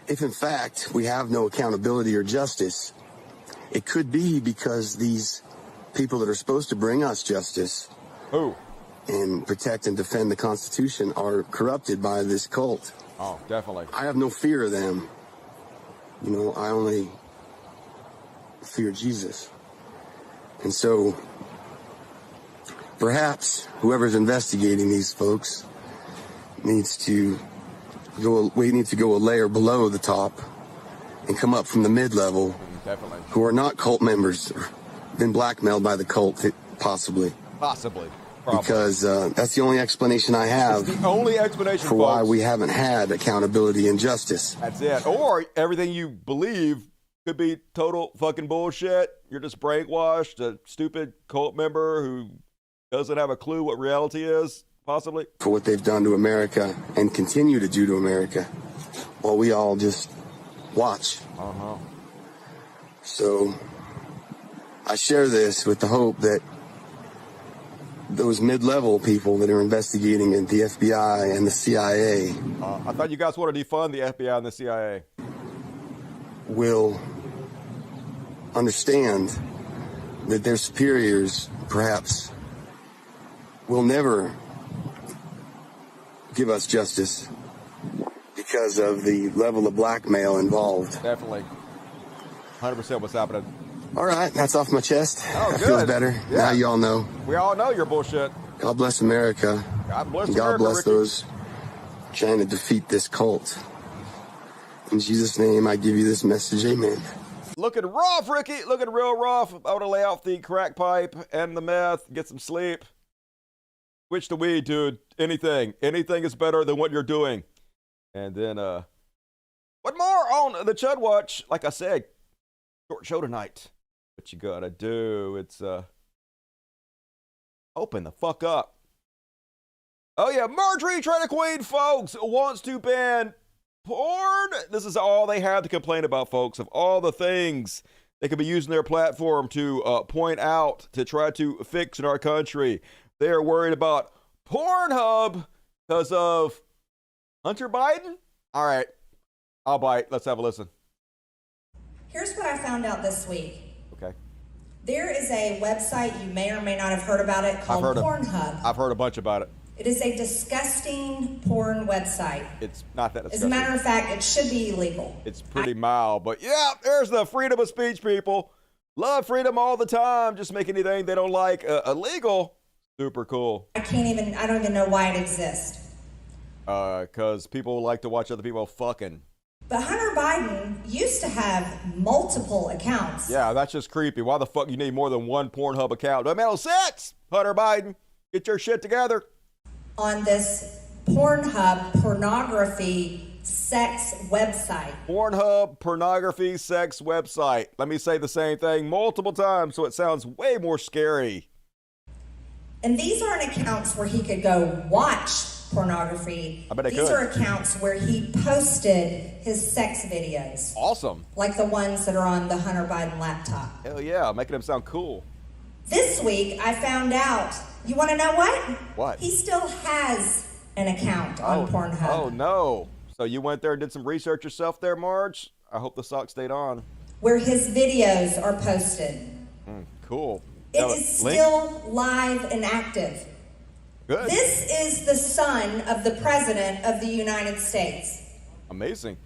Speaker 9: If, in fact, we have no accountability or justice, it could be because these people that are supposed to bring us justice and protect and defend the Constitution are corrupted by this cult.
Speaker 1: Oh, definitely.
Speaker 9: I have no fear of them, You know, I only fear Jesus. And so perhaps whoever's investigating these folks needs to go a layer below the top and come up from the mid-level.
Speaker 1: Definitely.
Speaker 9: Who are not cult members or been blackmailed by the cult, possibly.
Speaker 1: Possibly.
Speaker 9: Probably. Because that's the only explanation I have.
Speaker 1: It's the only explanation
Speaker 9: for why we haven't had accountability and justice.
Speaker 1: That's it. Or everything you believe could be total fucking bullshit. You're just brainwashed, a stupid cult member who doesn't have a clue what reality is, possibly.
Speaker 9: For what they've done to America and continue to do to America, while we all just watch.
Speaker 1: Uh-huh.
Speaker 9: So I share this with the hope that those mid-level people that are investigating at the FBI and the CIA
Speaker 1: I thought you guys want to defund the FBI and the CIA.
Speaker 9: Will understand that their superiors perhaps will never give us justice because of the level of blackmail involved.
Speaker 1: Definitely. 100% what's happening.
Speaker 9: All right, that's off my chest.
Speaker 1: Oh, good.
Speaker 9: Feels better.
Speaker 1: Yeah.
Speaker 9: Now you all know.
Speaker 1: We all know you're bullshit.
Speaker 9: God bless America.
Speaker 1: God bless
Speaker 9: and
Speaker 1: America,
Speaker 9: God bless
Speaker 1: Ricky.
Speaker 9: those trying to defeat this cult. In Jesus' name, I give you this message. Amen.
Speaker 1: Looking rough, Ricky. Looking real rough. I want to lay off the crack pipe and the meth, get some sleep. Switch to weed, dude. Anything. Anything is better than what you're doing. And then, what more on the Chud Watch? Like I said, short show tonight. What you gotta do? It's, open the fuck up. Oh, yeah. Marjorie Trainer Queen, folks, wants to ban porn. This is all they have to complain about, folks, of all the things they could be using their platform to point out, to try to fix in our country. They are worried about Pornhub because of Hunter Biden. All right, I'll bite. Let's have a listen.
Speaker 10: Here's what I found out this week.
Speaker 1: Okay.
Speaker 10: There is a website, you may or may not have heard about it, called Pornhub.
Speaker 1: I've heard a bunch about it.
Speaker 10: It is a disgusting porn website.
Speaker 1: It's not that
Speaker 10: As
Speaker 1: disgusting.
Speaker 10: a matter of fact, it should be illegal.
Speaker 1: It's pretty mild, but yeah, there's the freedom of speech, people. Love freedom all the time. Just make anything they don't like illegal. Super cool.
Speaker 10: I don't even know why it exists.
Speaker 1: Because people like to watch other people fucking.
Speaker 10: But Hunter Biden used to have multiple accounts.
Speaker 1: Yeah, that's just creepy. Why the fuck you need more than one Pornhub account? Doesn't make no sense. Hunter Biden, get your shit together.
Speaker 10: On this Pornhub pornography sex website.
Speaker 1: Pornhub pornography sex website. Let me say the same thing multiple times so it sounds way more scary.
Speaker 10: And these aren't accounts where he could go watch pornography.
Speaker 1: I bet
Speaker 10: These are accounts where he posted his sex videos.
Speaker 1: Awesome.
Speaker 10: Like the ones that are on the Hunter Biden laptop.
Speaker 1: Hell yeah, making him sound cool.
Speaker 10: This week, I found out, you want to know what?
Speaker 1: What?
Speaker 10: He still has an account on Pornhub.
Speaker 1: Oh, no. So you went there and did some research yourself there, Marge? I hope the sock stayed on.
Speaker 10: Where his videos are posted.
Speaker 1: Cool.
Speaker 10: It is still live and active.
Speaker 1: Good.
Speaker 10: This is the son of the President of the United States.
Speaker 1: Amazing.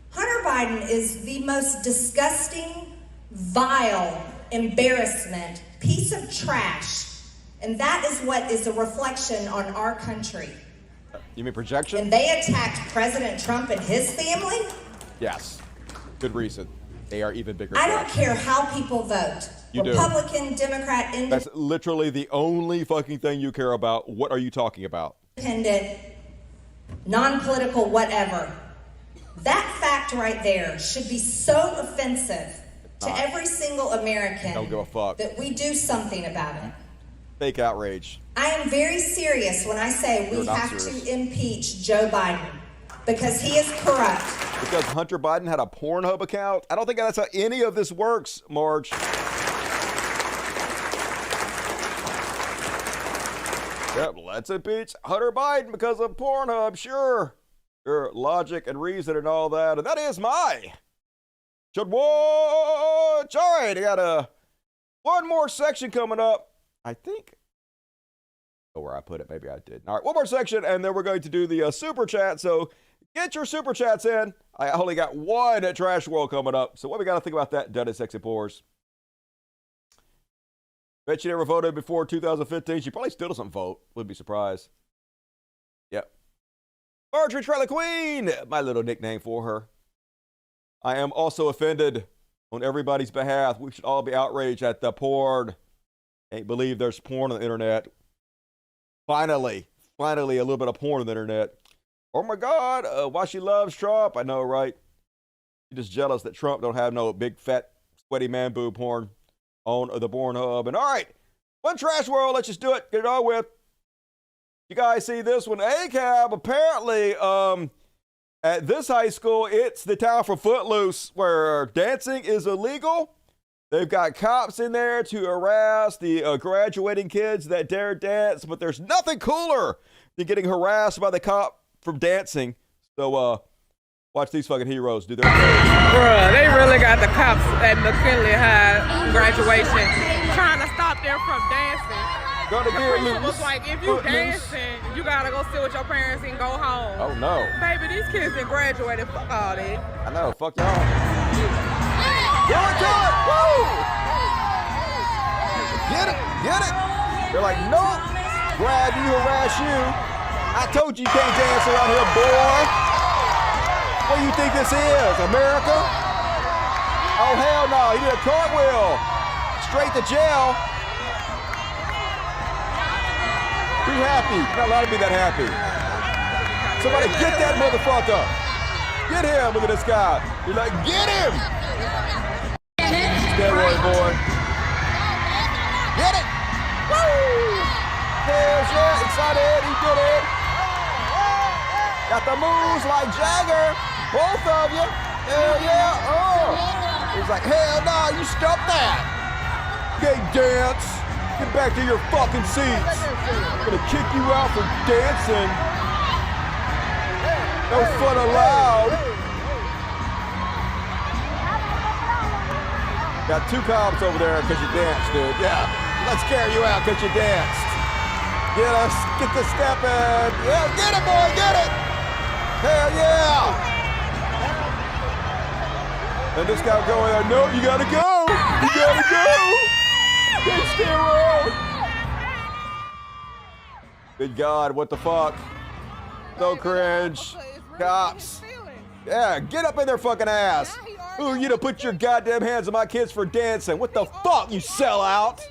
Speaker 10: Hunter Biden is the most disgusting, vile, embarrassment, piece of trash. And that is what is a reflection on our country.
Speaker 1: You mean projection?
Speaker 10: And they attacked President Trump and his family?
Speaker 1: Yes. Good reason. They are even bigger.
Speaker 10: I don't care how people vote.
Speaker 1: You do.
Speaker 10: Republican, Democrat,
Speaker 1: That's literally the only fucking thing you care about. What are you talking about?
Speaker 10: independent, non-political, whatever. That fact right there should be so offensive to every single American
Speaker 1: Don't give a fuck.
Speaker 10: that we do something about it.
Speaker 1: Fake outrage.
Speaker 10: I am very serious when I say we
Speaker 1: You're not
Speaker 10: have
Speaker 1: serious.
Speaker 10: to impeach Joe Biden because he is corrupt.
Speaker 1: Because Hunter Biden had a Pornhub account? I don't think that's how any of this works, Marge. Yep, let's impeach Hunter Biden because of Pornhub, sure. Your logic and reason and all that. And that is my Should Watch. All right, I got one more section coming up. I think. Oh, where I put it, maybe I did. All right, one more section, and then we're going to do the super chat. So Get your super chats in. I only got one at Trash World coming up. So what we got to think about that, Duddy Sexy Pores? Bet you never voted before 2015. She probably still doesn't vote. Wouldn't be surprised. Yep. Marjorie Trailer Queen, my little nickname for her. I am also offended on everybody's behalf. We should all be outraged at the porn. Can't believe there's porn on the internet. Finally, a little bit of porn on the internet. Oh my God, why she loves Trump. I know, right? She's just jealous that Trump don't have no big, fat, sweaty man boob porn on the Pornhub. And all right, one Trash World, let's just do it. Get it all with. You guys see this one? ACAB, apparently, at this high school, it's the town for Footloose where dancing is illegal. They've got cops in there to harass the graduating kids that dare dance, but there's nothing cooler than getting harassed by the cop from dancing. So, watch these fucking heroes do their thing.
Speaker 11: Bruh, they really got the cops at McKinley High graduation trying to stop them from dancing.
Speaker 1: Gonna get loose.
Speaker 11: It was like, if you dancing, you gotta go sit with your parents and go home.
Speaker 1: Oh no.
Speaker 11: Baby, these kids done graduated. Fuck all that.
Speaker 1: I know, fuck y'all. Do it! Woo! Get it! They're like, nope. Glad you harass you. I told you can't dance around here, boy. What do you think this is, America? Oh, hell no, he did a cartwheel. Straight to jail. Be happy. You're not allowed to be that happy. Somebody get that motherfucker. Get him. Look at this guy. You're like, get him. Steroid boy. Get it. Woo. Hell yeah. Excited. He did it. Got the moves like Jagger. Both of you. Hell yeah. Oh. He's like, hell no. You stumped that. Okay, dance. Get back to your fucking seats. I'm gonna kick you out for dancing. No fun allowed. Got two cops over there because you danced, dude. Yeah, let's carry you out because you danced. Get the step in. Yeah, get it, boy, get it. Hell yeah. And this guy going, no, you gotta go. You gotta go. Good God, what the fuck? So cringe. Cops. Yeah, get up in their fucking ass. Who are you to put your goddamn hands on my kids for dancing? What the fuck, you sellout?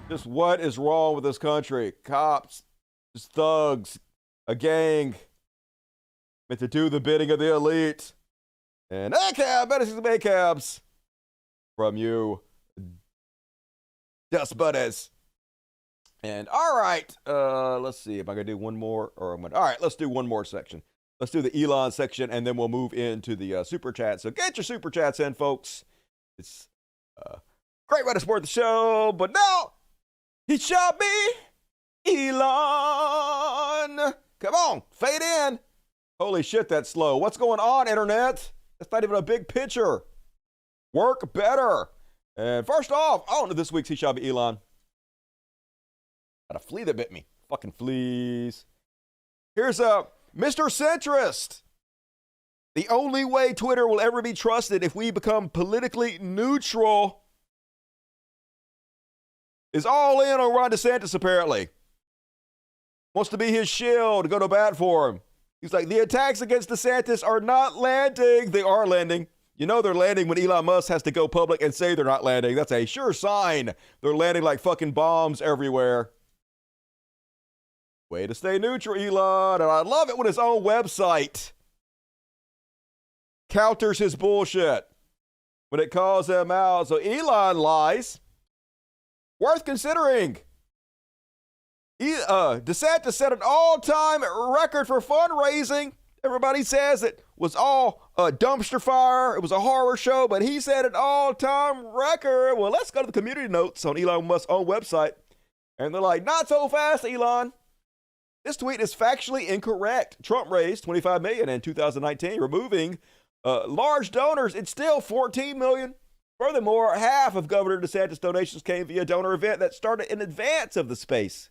Speaker 1: Just what is wrong with this country? Cops, just thugs, a gang, meant to do the bidding of the elite. And ACAB, better see some ACABs from you, Dust Buddies. And all right, let's see if I can do one more. All right, let's do one more section. Let's do the Elon section, and then we'll move into the super chat. So get your super chats in, folks. It's a great way to support the show. But now, he shall be Elon. Come on, fade in. Holy shit, that's slow. What's going on, internet? That's not even a big picture. Work better. And first off, on to this week's He Shall Be Elon. Got a flea that bit me. Fucking fleas. Here's a Mr. Centrist. The only way Twitter will ever be trusted if we become politically neutral is all in on Ron DeSantis, apparently. Wants to be his shield, go to bat for him. He's like, the attacks against DeSantis are not landing. They are landing. You know they're landing when Elon Musk has to go public and say they're not landing. That's a sure sign they're landing like fucking bombs everywhere. Way to stay neutral, Elon. And I love it when his own website counters his bullshit when it calls him out. So Elon lies. Worth considering. DeSantis set an all-time record for fundraising. Everybody says it was all a dumpster fire. It was a horror show, but he set an all-time record. Well, let's go to the community notes on Elon Musk's own website. And they're like, not so fast, Elon. This tweet is factually incorrect. Trump raised $25 million in 2019, removing large donors. It's still $14 million. Furthermore, half of Governor DeSantis' donations came via donor event that started in advance of the space.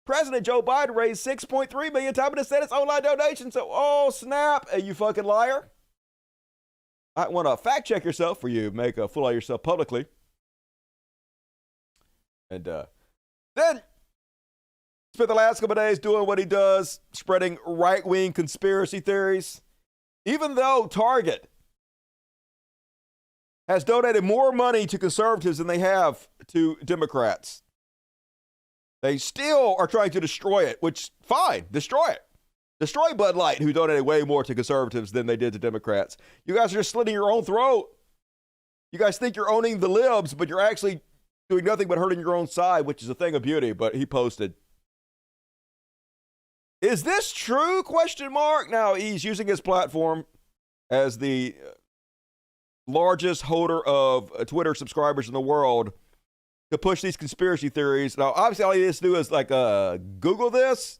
Speaker 1: President Joe Biden raised $6.3 million to send its online donation. So, oh, snap. Hey, you fucking liar. I want to fact check yourself for you make a fool of yourself publicly. And then spent the last couple of days doing what he does, spreading right-wing conspiracy theories. Even though Target has donated more money to conservatives than they have to Democrats, they still are trying to destroy it, which, fine, destroy it. Destroy Bud Light, who donated way more to conservatives than they did to Democrats. You guys are just slitting your own throat. You guys think you're owning the libs, but you're actually doing nothing but hurting your own side, which is a thing of beauty. But he posted, "Is this true? Question mark." Now he's using his platform as the largest holder of Twitter subscribers in the world to push these conspiracy theories. Now, obviously, all he has to do is Google this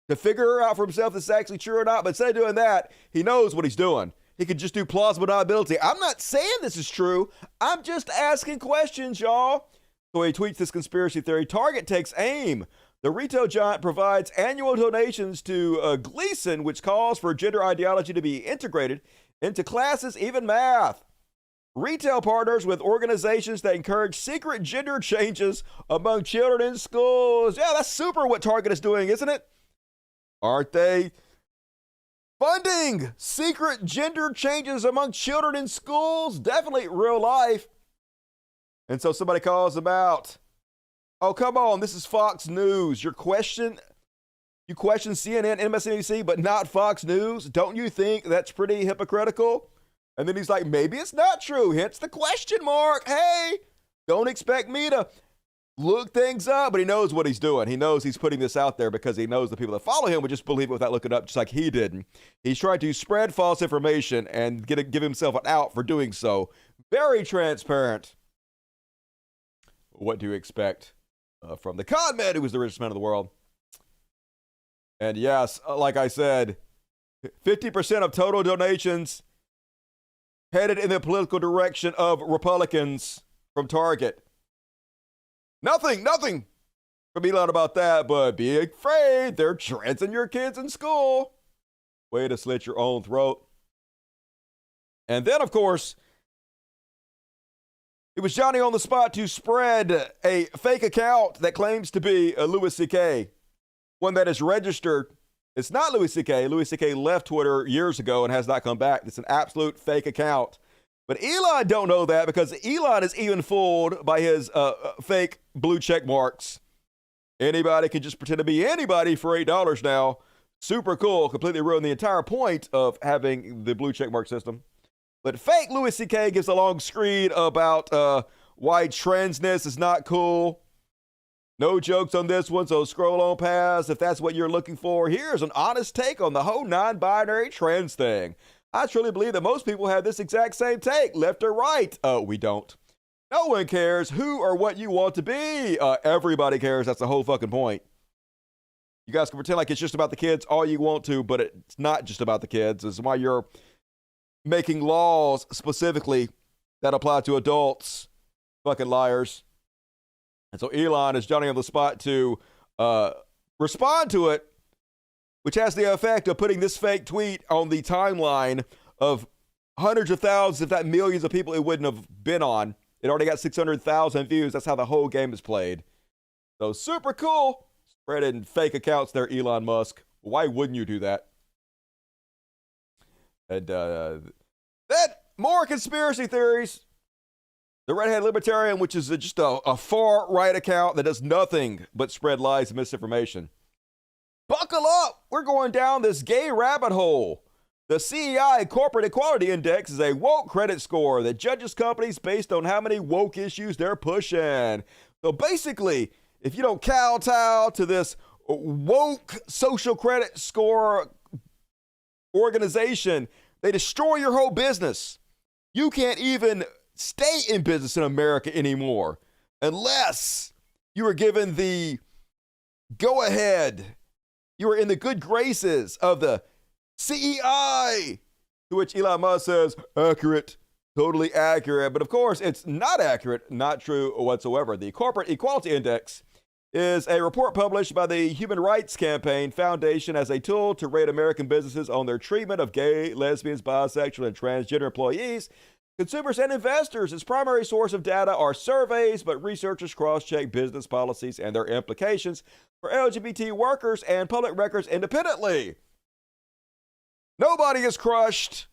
Speaker 1: to figure out for himself if this is actually true or not. But instead of doing that, he knows what he's doing. He could just do plausible deniability. I'm not saying this is true. I'm just asking questions, y'all. So he tweets this conspiracy theory. Target takes aim. The retail giant provides annual donations to Gleason, which calls for gender ideology to be integrated into classes, even math. Retail partners with organizations that encourage secret gender changes among children in schools. Yeah, that's super what Target is doing, isn't it? Aren't they funding secret gender changes among children in schools? Definitely real life. And so somebody calls them out. Oh, come on, this is Fox News. You question CNN, MSNBC, but not Fox News? Don't you think that's pretty hypocritical? And then he's like, maybe it's not true. Hence the question mark. Hey, don't expect me to look things up. But he knows what he's doing. He knows he's putting this out there because he knows the people that follow him would just believe it without looking up, just like he didn't. He's trying to spread false information and give himself an out for doing so. Very transparent. What do you expect from the con man who was the richest man in the world? And yes, like I said, 50% of total donations headed in the political direction of Republicans from Target. Nothing from Elon about that, but be afraid they're transing your kids in school. Way to slit your own throat. And then, of course, it was Johnny on the spot to spread a fake account that claims to be a Louis C.K., one that is registered. It's not Louis C.K. Louis C.K. left Twitter years ago and has not come back. It's an absolute fake account. But Elon don't know that because Elon is even fooled by his fake blue check marks. Anybody can just pretend to be anybody for $8 now. Super cool. Completely ruined the entire point of having the blue check mark system. But fake Louis C.K. gives a long screed about why transness is not cool. No jokes on this one, so scroll on past if that's what you're looking for. Here's an honest take on the whole non-binary trans thing. I truly believe that most people have this exact same take, left or right. We don't. No one cares who or what you want to be. Everybody cares. That's the whole fucking point. You guys can pretend like it's just about the kids all you want to, but it's not just about the kids. This is why you're making laws specifically that apply to adults. Fucking liars. And so Elon is Johnny on the spot to respond to it, which has the effect of putting this fake tweet on the timeline of hundreds of thousands, if not millions of people it wouldn't have been on. It already got 600,000 views. That's how the whole game is played. So super cool. Spreading fake accounts there, Elon Musk. Why wouldn't you do that? And then more conspiracy theories. The Redhead Libertarian, which is just a far-right account that does nothing but spread lies and misinformation. Buckle up! We're going down this gay rabbit hole. The CEI Corporate Equality Index is a woke credit score that judges companies based on how many woke issues they're pushing. So basically, if you don't kowtow to this woke social credit score organization, they destroy your whole business. You can't even stay in business in America anymore unless you are given the go-ahead. You are in the good graces of the CEI, to which Elon Musk says, accurate, totally accurate. But of course, it's not accurate, not true whatsoever. The Corporate Equality Index is a report published by the Human Rights Campaign Foundation as a tool to rate American businesses on their treatment of gay, lesbians, bisexual, and transgender employees, consumers, and investors. Its primary source of data are surveys, but researchers cross-check business policies and their implications for LGBT workers and public records independently. Nobody is crushed.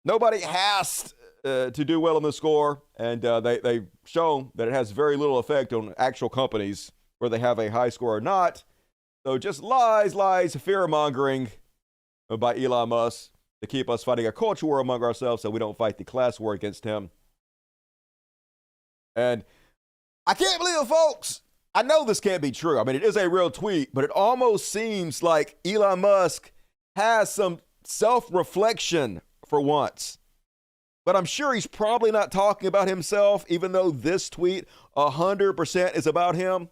Speaker 1: Nobody has to do well on the score, and they've shown that it has very little effect on actual companies where they have a high score or not. So just lies, fear-mongering by Elon Musk to keep us fighting a culture war among ourselves so we don't fight the class war against him. And I can't believe it, folks. I know this can't be true. I mean, it is a real tweet, but it almost seems like Elon Musk has some self-reflection for once. But I'm sure he's probably not talking about himself, even though this tweet 100% is about him.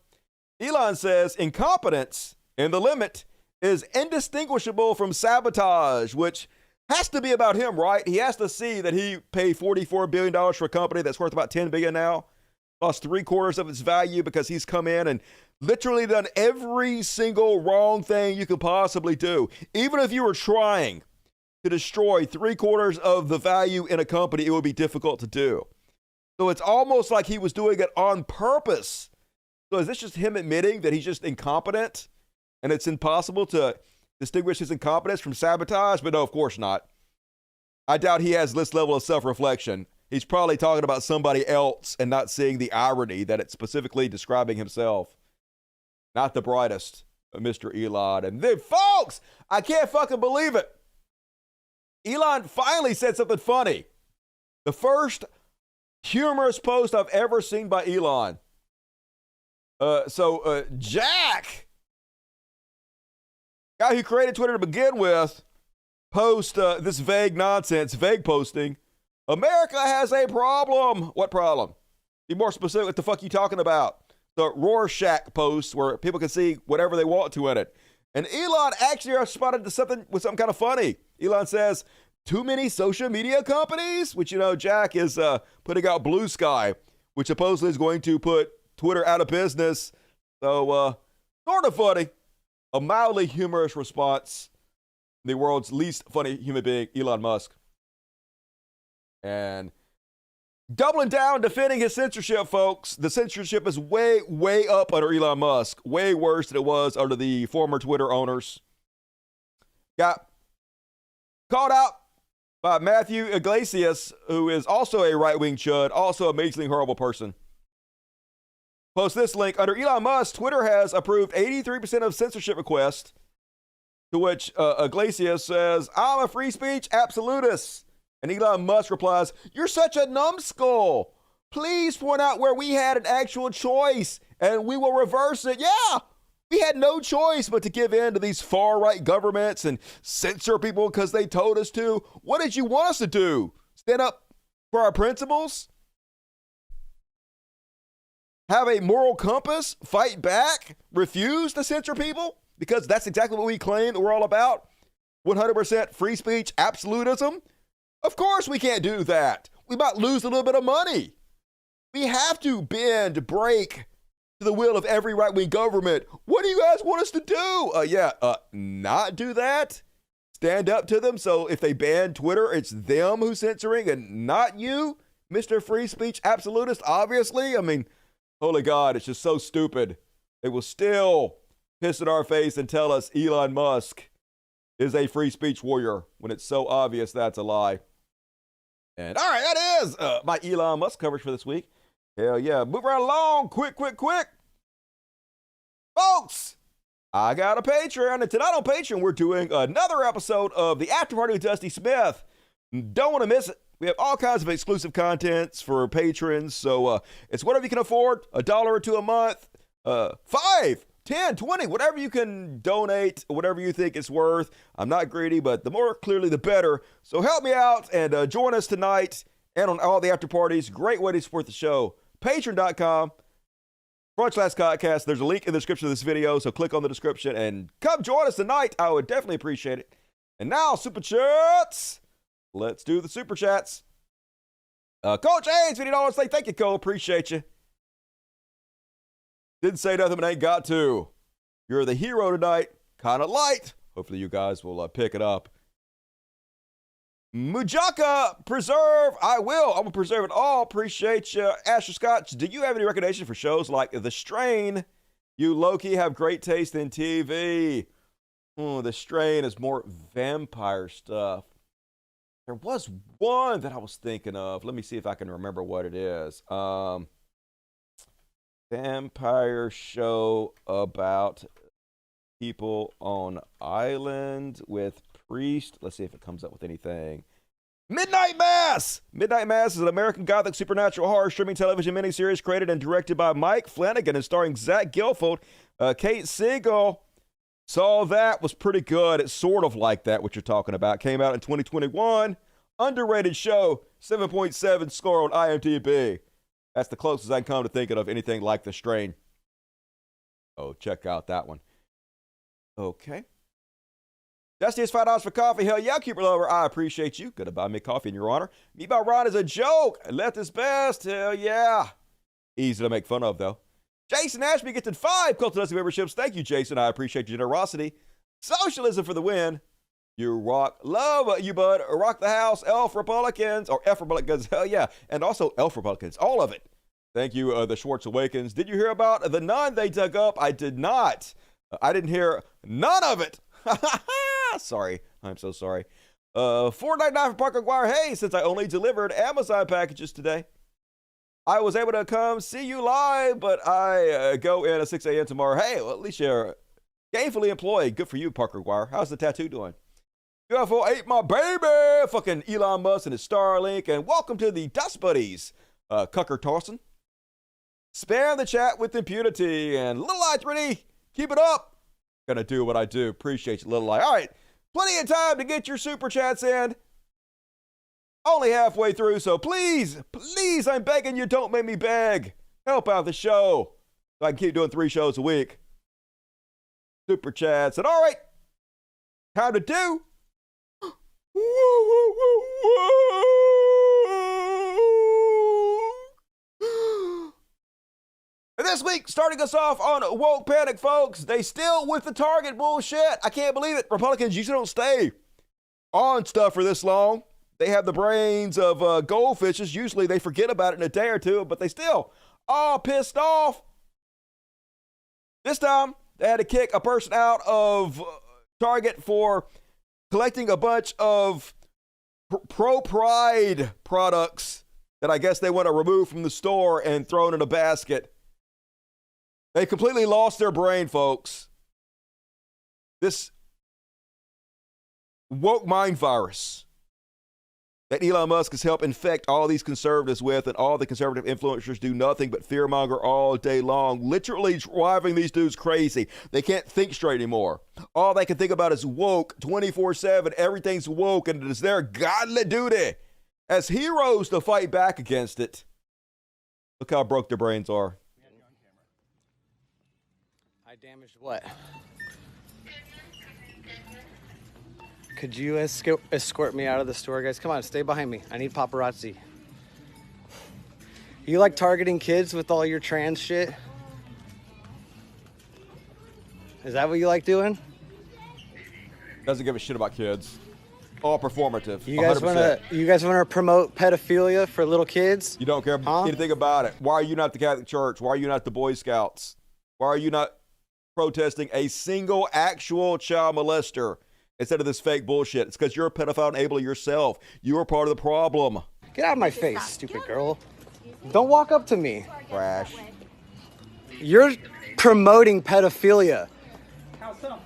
Speaker 1: Elon says incompetence in the limit is indistinguishable from sabotage, which has to be about him, right? He has to see that he paid $44 billion for a company that's worth about $10 billion now, lost 3/4 of its value because he's come in and literally done every single wrong thing you could possibly do. Even if you were trying to destroy 3/4 of the value in a company, it would be difficult to do. So it's almost like he was doing it on purpose. So is this just him admitting that he's just incompetent and it's impossible to distinguish his incompetence from sabotage? But no, of course not. I doubt he has this level of self-reflection. He's probably talking about somebody else and not seeing the irony that it's specifically describing himself. Not the brightest, Mr. Elon. And then, folks, I can't fucking believe it. Elon finally said something funny. The first humorous post I've ever seen by Elon. Jack, guy who created Twitter to begin with, post this vague nonsense, vague posting. America has a problem. What problem? Be more specific. What the fuck you talking about? The Rorschach post where people can see whatever they want to in it. And Elon actually responded to something kind of funny. Elon says, too many social media companies, which, Jack is putting out Blue Sky, which supposedly is going to put Twitter out of business. So, sort of funny. A mildly humorous response. The world's least funny human being, Elon Musk. And doubling down, defending his censorship, folks. The censorship is way, way up under Elon Musk. Way worse than it was under the former Twitter owners. Got called out by Matthew Iglesias, who is also a right-wing chud, also an amazingly horrible person. Post this link. Under Elon Musk, Twitter has approved 83% of censorship requests, to which Iglesias says, I'm a free speech absolutist. And Elon Musk replies, you're such a numbskull. Please point out where we had an actual choice and we will reverse it. Yeah, we had no choice but to give in to these far-right governments and censor people because they told us to. What did you want us to do? Stand up for our principles? Have a moral compass? Fight back? Refuse to censor people? Because that's exactly what we claim that we're all about. 100% free speech absolutism. Of course we can't do that. We might lose a little bit of money. We have to bend, break to the will of every right-wing government. What do you guys want us to do? Not do that. Stand up to them. So if they ban Twitter, it's them who's censoring and not you, Mr. Free Speech Absolutist, obviously. I mean, holy God, it's just so stupid. They will still piss in our face and tell us Elon Musk is a free speech warrior when it's so obvious that's a lie. And all right, that is my Elon Musk coverage for this week. Hell yeah. Move right along. Quick. Folks, I got a Patreon. And tonight on Patreon, we're doing another episode of The After Party with Dusty Smith. Don't want to miss it. We have all kinds of exclusive contents for patrons. So it's whatever you can afford. $1 or $2 a month. 5, 10, 20, whatever you can donate, whatever you think it's worth. I'm not greedy, but the more clearly, the better. So help me out and join us tonight and on all the after parties. Great way to support the show. Patreon.com/podcast. There's a link in the description of this video, so click on the description and come join us tonight. I would definitely appreciate it. And now, Super Chats. Let's do the Super Chats. Coach Haynes, $50. Thank you, Cole. Appreciate you. Didn't say nothing, but ain't got to. You're the hero tonight. Kind of light. Hopefully you guys will pick it up. Mujaka, preserve. I will. I'm going to preserve it all. Appreciate you. Asher Scott, do you have any recommendation for shows like The Strain? You low-key have great taste in TV. The Strain is more vampire stuff. There was one that I was thinking of. Let me see if I can remember what it is. Vampire show about people on island with priest. Let's see if it comes up with anything. Midnight Mass! Midnight Mass is an American Gothic supernatural horror streaming television miniseries created and directed by Mike Flanagan and starring Zach Gilfold, Kate Siegel. Saw that, was pretty good. It's sort of like that, what you're talking about. Came out in 2021. Underrated show, 7.7 score on IMDb. That's the closest I can come to thinking of anything like The Strain. Oh, check out that one. Okay. Dusty is $5 for coffee. Hell yeah, Keeper Lover. I appreciate you. Gonna buy me coffee in your honor. Me by Ron is a joke. Left is best. Hell yeah. Easy to make fun of, though. Jason Ashby gets 5 Cult of Dusty memberships. Thank you, Jason. I appreciate your generosity. Socialism for the win. You rock. Love you, bud. Rock the house. Elf Republicans. Or F Republicans. Hell yeah. And also Elf Republicans. All of it. Thank you, the Schwartz Awakens. Did you hear about the nun they dug up? I did not. I didn't hear none of it. Sorry. I'm so sorry. $4.99 for Parker Guire. Hey, since I only delivered Amazon packages today, I was able to come see you live, but I go in at 6 a.m. tomorrow. Hey, well, at least you're gainfully employed. Good for you, Parker Guire. How's the tattoo doing? UFO ate my baby. Fucking Elon Musk and his Starlink. And welcome to the Dust Buddies. Cucker Torson. Spam the chat with impunity. And Little Eye 3D, keep it up. Gonna do what I do. Appreciate you, Little Eye. All right. Plenty of time to get your super chats in. Only halfway through, so please, please, I'm begging you, don't make me beg. Help out the show so I can keep doing 3 shows a week. Super chats. And all right, time to do. This week, starting us off on Woke Panic, folks. They still with the Target bullshit. I can't believe it. Republicans usually don't stay on stuff for this long. They have the brains of goldfishes. Usually they forget about it in a day or two, but they still all pissed off. This time, they had to kick a person out of Target for collecting a bunch of pro-pride products that I guess they want to remove from the store and thrown in a basket. They completely lost their brain, folks. This woke mind virus that Elon Musk has helped infect all these conservatives with, and all the conservative influencers do nothing but fearmonger all day long, literally driving these dudes crazy. They can't think straight anymore. All they can think about is woke 24/7. Everything's woke, and it is their godly duty as heroes to fight back against it. Look how broke their brains are.
Speaker 12: I damaged what? Could you escort me out of the store, guys? Come on, stay behind me. I need paparazzi. You like targeting kids with all your trans shit? Is that what you like doing?
Speaker 1: Doesn't give a shit about kids. All performative.
Speaker 12: You guys want to promote pedophilia for little kids?
Speaker 1: You don't care anything about it. Why are you not the Catholic Church? Why are you not the Boy Scouts? Why are you not protesting a single actual child molester instead of this fake bullshit? It's because you're a pedophile enabler yourself. You are part of the problem.
Speaker 12: Get out of my face, stupid girl. Don't walk up to me.
Speaker 1: Crash.
Speaker 12: You're promoting pedophilia.
Speaker 7: How so?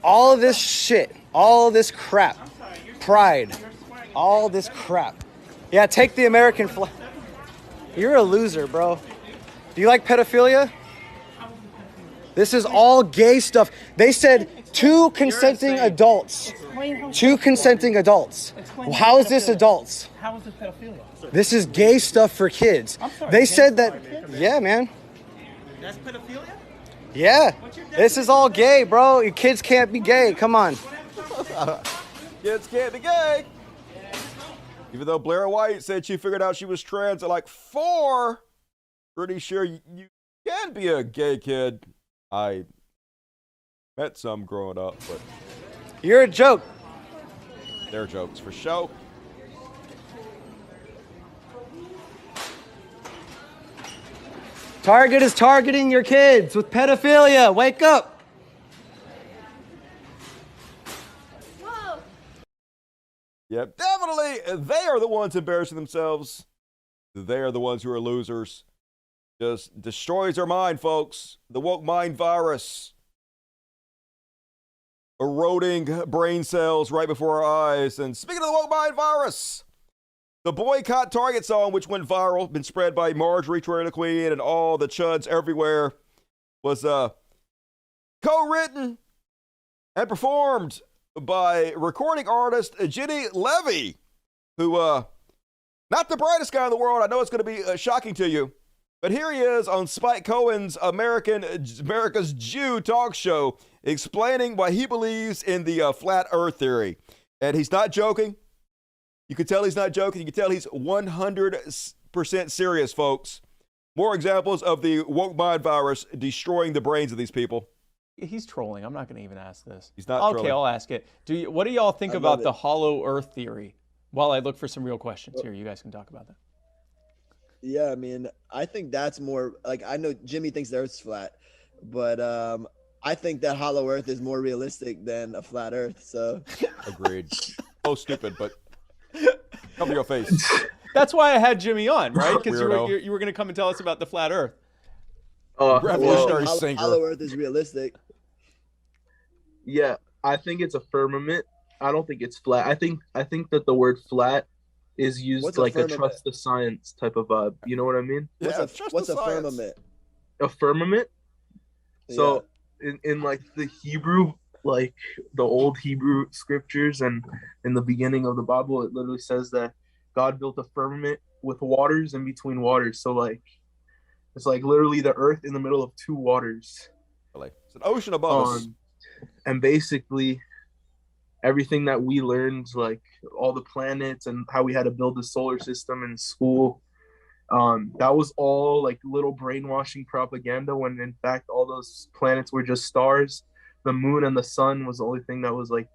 Speaker 12: All of this shit, all this crap, pride, all this crap. Yeah, take the American flag. You're a loser, bro. Do you like pedophilia? This is all gay stuff. They said 2 consenting adults. 2 consenting adults. How is this adults?
Speaker 7: How is this pedophilia?
Speaker 12: This is gay stuff for kids. They said that, yeah, man.
Speaker 7: That's pedophilia?
Speaker 12: Yeah. This is all gay, bro. You kids can't be gay. Come on.
Speaker 1: Kids can't be gay. Even though Blair White said she figured out she was trans at like 4, pretty sure you can be a gay kid. I met some growing up, but
Speaker 12: You're a joke.
Speaker 1: they're jokes for show.
Speaker 12: Target is targeting your kids with pedophilia. Wake up.
Speaker 1: Yep, definitely. They are the ones embarrassing themselves. They are the ones who are losers. Just destroys their mind, folks. The woke mind virus. Eroding brain cells right before our eyes. And speaking of the woke mind virus, the Boycott Target song, which went viral, been spread by Marjorie Taylor Queen and all the chuds everywhere, was co-written and performed by recording artist Jenny Levy, who, not the brightest guy in the world. I know it's going to be shocking to you, but here he is on Spike Cohen's America's Jew talk show explaining why he believes in the flat earth theory. And he's not joking. You can tell he's not joking. You can tell he's 100% serious, folks. More examples of the woke mind virus destroying the brains of these people.
Speaker 13: He's trolling. I'm not going to even ask this.
Speaker 1: He's not
Speaker 13: okay,
Speaker 1: trolling.
Speaker 13: I'll ask it. What do y'all think about the hollow earth theory? While I look for some real questions here, you guys can talk about that.
Speaker 14: Yeah, I mean, I think that's more like, I know Jimmy thinks the Earth's flat, but I think that hollow Earth is more realistic than a flat Earth. So
Speaker 1: agreed. Oh, stupid, but cover your face.
Speaker 13: That's why I had Jimmy on, right? Because
Speaker 1: Weirdo.
Speaker 13: you were going to come and tell us about the flat Earth.
Speaker 1: Revolutionary singer.
Speaker 14: hollow Earth is realistic.
Speaker 15: Yeah, I think it's a firmament. I don't think it's flat. I think that the word flat is used
Speaker 14: What's
Speaker 15: like a
Speaker 14: firmament?
Speaker 15: trust the science type of vibe. You know what I mean?
Speaker 14: What's a firmament?
Speaker 15: A firmament. So in like the Hebrew, like the old Hebrew scriptures and in the beginning of the Bible, it literally says that God built a firmament with waters in between waters. So like it's like literally the earth in the middle of two waters.
Speaker 1: It's an ocean above us.
Speaker 15: And basically everything that we learned, like all the planets and how we had to build the solar system in school, that was all like little brainwashing propaganda, when in fact all those planets were just stars. The moon and the sun was the only thing that was like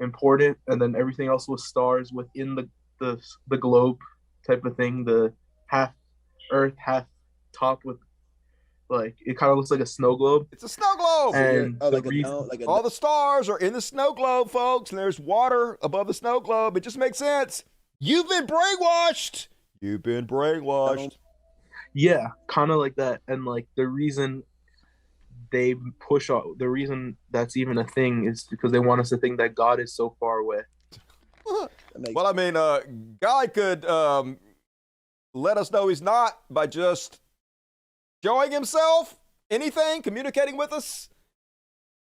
Speaker 15: important, and then everything else was stars within the globe type of thing, the half earth, half topped with, like, it kind of looks like a snow globe.
Speaker 1: It's a snow globe.
Speaker 15: And
Speaker 1: all the stars are in the snow globe, folks, and there's water above the snow globe. It just makes sense. You've been brainwashed. You've been brainwashed.
Speaker 15: Yeah, kind of like that. And like the reason they push out, the reason that's even a thing is because they want us to think that God is so far away.
Speaker 1: Well, I mean, God could let us know he's not by just showing himself, anything, communicating with us.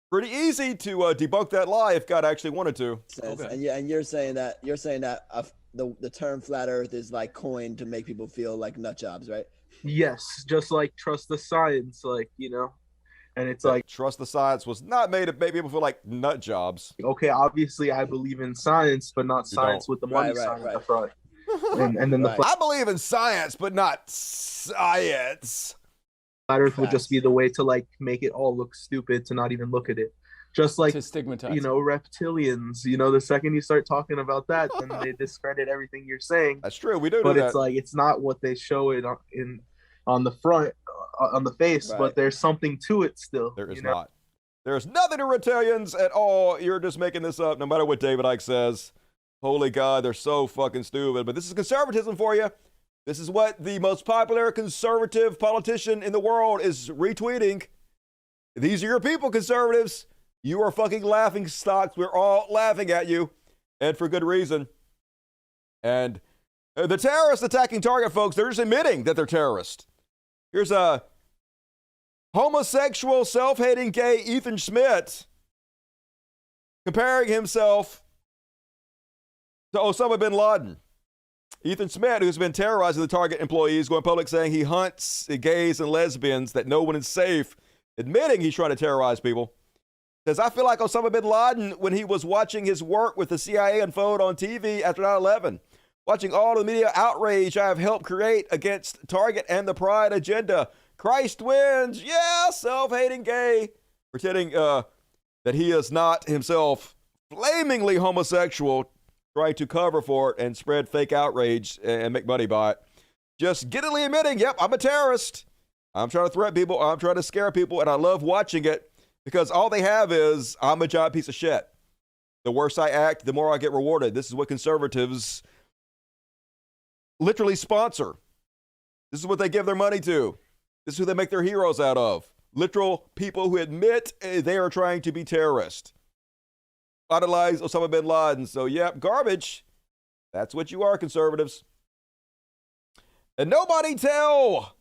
Speaker 1: Pretty easy to debunk that lie if God actually wanted to.
Speaker 14: Okay. And you're saying that the term flat Earth is like coined to make people feel like nut jobs, right?
Speaker 15: Yes, just like trust the science, like, you know, and it's like
Speaker 1: trust the science was not made to make people feel like nut jobs.
Speaker 15: Okay, obviously I believe in science, but not science with the money sign at the front. And then
Speaker 1: I believe in science, but not science.
Speaker 15: Flat Earth would just be the way to like make it all look stupid, to not even look at it. Just like,
Speaker 13: to stigmatize,
Speaker 15: you know, reptilians, you know, the second you start talking about that, then they discredit everything you're saying.
Speaker 1: That's true. We do
Speaker 15: But
Speaker 1: that.
Speaker 15: it's like, it's not what they show it on the front, on the face, but there's something to it still.
Speaker 1: There is not. There's nothing to reptilians at all. You're just making this up, no matter what David Icke says. Holy God, they're so fucking stupid. But this is conservatism for you. This is what the most popular conservative politician in the world is retweeting. These are your people, conservatives. You are fucking laughing stocks. We're all laughing at you, and for good reason. And the terrorists attacking Target, folks, they're just admitting that they're terrorists. Here's a homosexual, self-hating gay Ethan Schmidt comparing himself to Osama bin Laden. Ethan Schmidt, who's been terrorizing the Target employees, going public saying he hunts gays and lesbians, that no one is safe, admitting he's trying to terrorize people. Says, I feel like Osama bin Laden when he was watching his work with the CIA unfold on TV after 9/11. Watching all the media outrage I have helped create against Target and the Pride agenda. Christ wins. Yeah, self-hating gay. Pretending that he is not himself flamingly homosexual, trying to cover for it and spread fake outrage and make money by it. Just giddily admitting, yep, I'm a terrorist. I'm trying to threaten people. I'm trying to scare people. And I love watching it because all they have is, I'm a giant piece of shit. The worse I act, the more I get rewarded. This is what conservatives literally sponsor. This is what they give their money to. This is who they make their heroes out of. Literal people who admit they are trying to be terrorists. Idolize Osama bin Laden. So, yep, garbage. That's what you are, conservatives. And nobody tell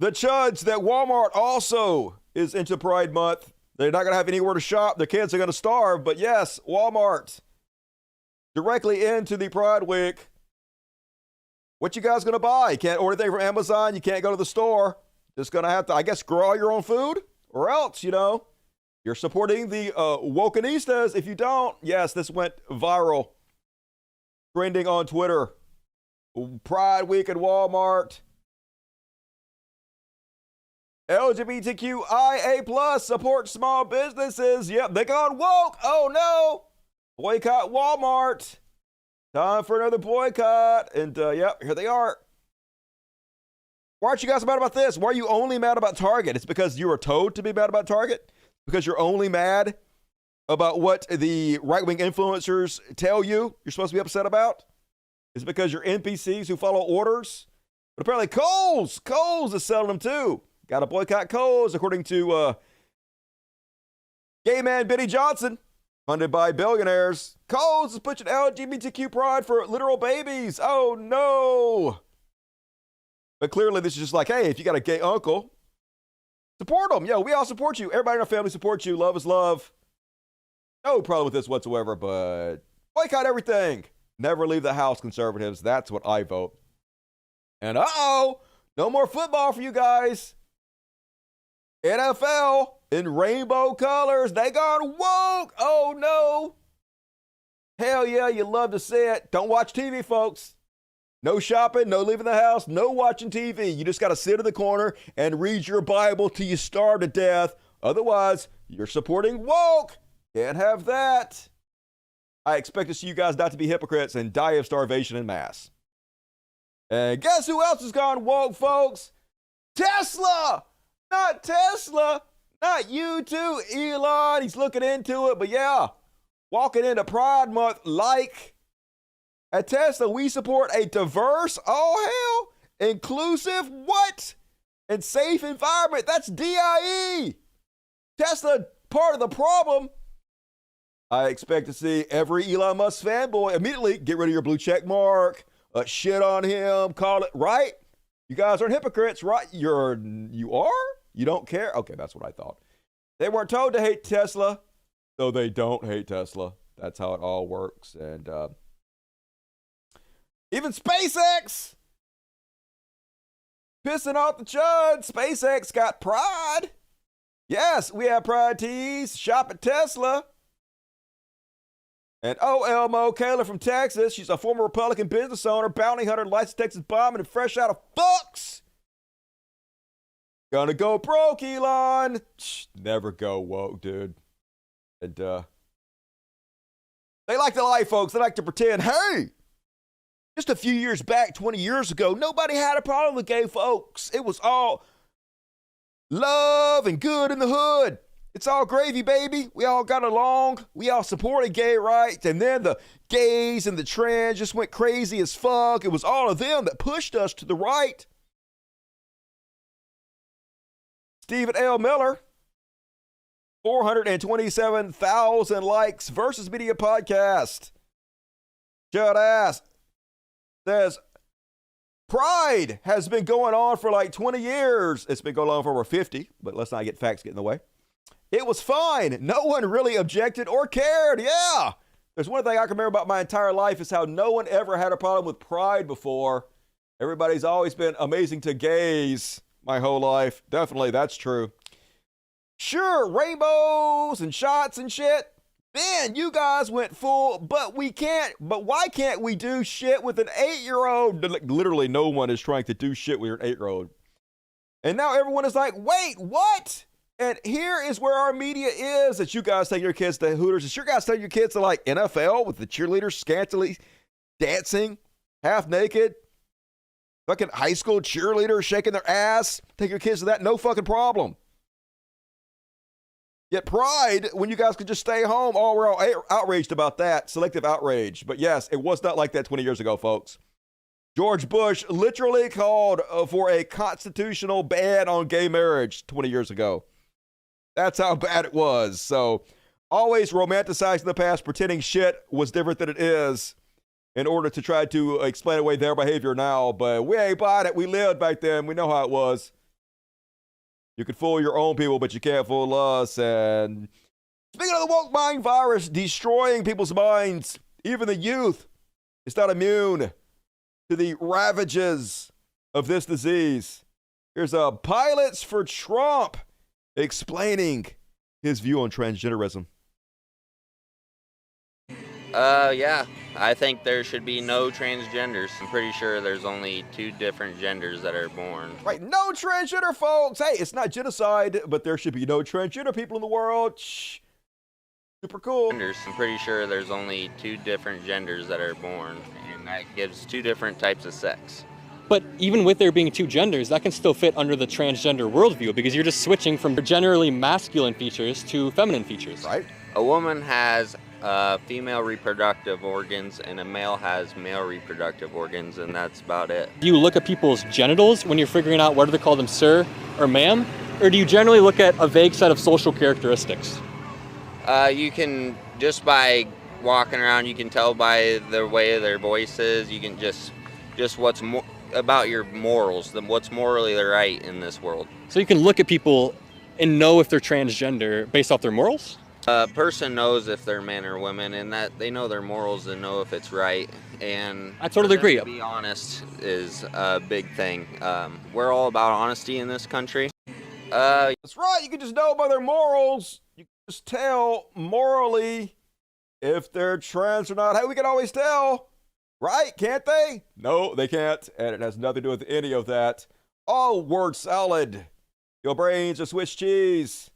Speaker 1: the chuds that Walmart also is into Pride Month. They're not going to have anywhere to shop. Their kids are going to starve. But yes, Walmart, directly into the Pride Week. What you guys going to buy? You can't order anything from Amazon. You can't go to the store. Just going to have to, I guess, grow all your own food. Or else, you're supporting the wokenistas. If you don't, yes, this went viral. Trending on Twitter. Pride Week at Walmart. LGBTQIA+ support small businesses. Yep, they gone woke. Oh no. Boycott Walmart. Time for another boycott. And yep, here they are. Why aren't you guys mad about this? Why are you only mad about Target? It's because you were told to be mad about Target? Because you're only mad about what the right-wing influencers tell you you're supposed to be upset about? It's because you're NPCs who follow orders? But apparently Kohl's is selling them too. Got to boycott Kohl's, according to gay man Benny Johnson, funded by billionaires. Kohl's is pushing LGBTQ pride for literal babies. Oh, no. But clearly this is just like, hey, if you got a gay uncle, support them. Yo, we all support you. Everybody in our family supports you. Love is love. No problem with this whatsoever, but boycott everything. Never leave the house, conservatives. That's what I vote. And no more football for you guys. NFL in rainbow colors. They gone woke. Oh, no. Hell yeah, you love to see it. Don't watch TV, folks. No shopping, no leaving the house, no watching TV. You just got to sit in the corner and read your Bible till you starve to death. Otherwise, you're supporting woke. Can't have that. I expect to see you guys not to be hypocrites and die of starvation en masse. And guess who else has gone woke, folks? Tesla! Not Tesla. Not you too, Elon. He's looking into it. But yeah, walking into Pride Month like at Tesla, we support a diverse, inclusive, and safe environment. That's DIE. Tesla, part of the problem. I expect to see every Elon Musk fanboy immediately get rid of your blue check mark, shit on him, call it, right? You guys aren't hypocrites, right? You are? You don't care? Okay, that's what I thought. They weren't told to hate Tesla, so they don't hate Tesla. That's how it all works. And even SpaceX pissing off the chud. SpaceX got pride. Yes, we have pride tees. Shop at Tesla. And Elmo Kayla from Texas. She's a former Republican business owner, bounty hunter, licensed Texas bombing, and fresh out of fucks. Gonna go broke, Elon. Never go woke, dude. And they like to lie, folks. They like to pretend, hey, just a few years back, 20 years ago, nobody had a problem with gay folks. It was all love and good in the hood. It's all gravy, baby. We all got along. We all supported gay rights. And then the gays and the trans just went crazy as fuck. It was all of them that pushed us to the right. Stephen L. Miller, 427,000 likes versus media podcast. Judd ass says, Pride has been going on for like 20 years. It's been going on for over 50, but let's not get facts get in the way. It was fine. No one really objected or cared. Yeah. There's one thing I can remember about my entire life is how no one ever had a problem with pride before. Everybody's always been amazing to gays my whole life. Definitely, that's true. Sure, rainbows and shots and shit. Then you guys went full, but why can't we do shit with an 8-year-old? Literally no one is trying to do shit with an 8-year-old. And now everyone is like, wait, what? And here is where our media is, that you guys take your kids to Hooters. Is your guys take your kids to like NFL with the cheerleaders scantily dancing, half naked? Fucking high school cheerleaders shaking their ass. Take your kids to that, no fucking problem. Yet Pride, when you guys could just stay home, we're all outraged about that. Selective outrage. But yes, it was not like that 20 years ago, folks. George Bush literally called for a constitutional ban on gay marriage 20 years ago. That's how bad it was. So always romanticizing the past, pretending shit was different than it is in order to try to explain away their behavior now. But we ain't buying it. We lived back then. We know how it was. You can fool your own people, but you can't fool us. And speaking of the woke mind virus destroying people's minds, even the youth is not immune to the ravages of this disease. Here's Pilots for Trump explaining his view on transgenderism.
Speaker 16: Yeah, I think there should be no transgenders. I'm pretty sure there's only 2 different genders that are born.
Speaker 1: Right, no transgender folks. Hey, it's not genocide, but there should be no transgender people in the world. Shh. Super cool.
Speaker 16: I'm pretty sure there's only 2 different genders that are born, and that gives 2 different types of sex.
Speaker 13: But even with there being 2 genders, that can still fit under the transgender worldview because you're just switching from generally masculine features to feminine features.
Speaker 1: Right.
Speaker 16: A woman has female reproductive organs and a male has male reproductive organs, and that's about it.
Speaker 13: Do you look at people's genitals when you're figuring out whether to call them sir or ma'am? Or do you generally look at a vague set of social characteristics?
Speaker 16: You can, just by walking around, you can tell by the way their voice is. You can just what's about your morals, what's morally right in this world.
Speaker 13: So you can look at people and know if they're transgender based off their morals?
Speaker 16: A person knows if they're men or women, and that they know their morals and know if it's right. And
Speaker 13: I totally agree.
Speaker 16: To be honest is a big thing. We're all about honesty in this country.
Speaker 1: That's right. You can just know by their morals. You can just tell morally if they're trans or not. Hey, we can always tell, right? Can't they? No, they can't. And it has nothing to do with any of that. Oh, word salad. Your brains are Swiss cheese.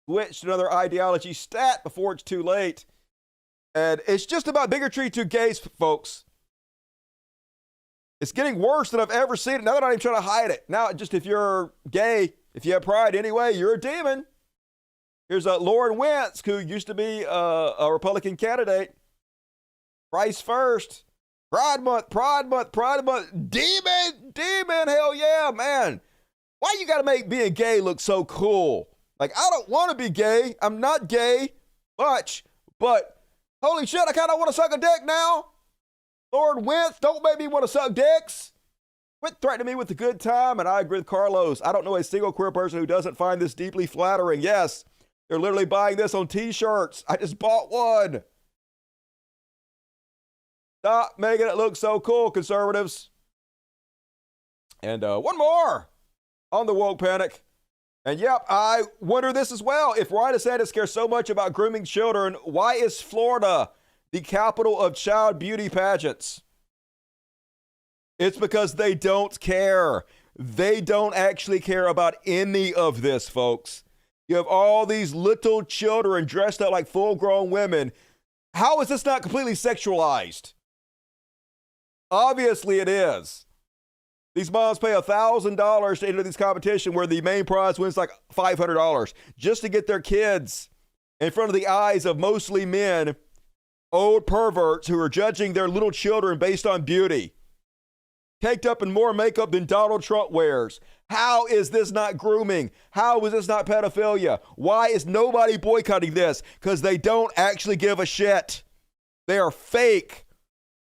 Speaker 1: Switch to another ideology stat before it's too late. And it's just about bigotry to gays, folks. It's getting worse than I've ever seen it. Now they're not even trying to hide it. Now, just if you're gay, if you have pride anyway, you're a demon. Here's Lauren Wentz, who used to be a Republican candidate. Price first. Pride month, pride month, pride month. Demon, hell yeah, man. Why you gotta make being gay look so cool? Like, I don't want to be gay. I'm not gay much, but holy shit, I kind of want to suck a dick now. Lord Wentz, don't make me want to suck dicks. Quit threatening me with a good time, and I agree with Carlos. I don't know a single queer person who doesn't find this deeply flattering. Yes, they're literally buying this on t-shirts. I just bought one. Stop making it look so cool, conservatives. And one more on the woke panic. And yep, I wonder this as well. If Ron DeSantis cares so much about grooming children, why is Florida the capital of child beauty pageants? It's because they don't care. They don't actually care about any of this, folks. You have all these little children dressed up like full-grown women. How is this not completely sexualized? Obviously it is. These moms pay $1,000 to enter this competition where the main prize wins like $500 just to get their kids in front of the eyes of mostly men, old perverts who are judging their little children based on beauty. Caked up in more makeup than Donald Trump wears. How is this not grooming? How is this not pedophilia? Why is nobody boycotting this? Because they don't actually give a shit. They are fake.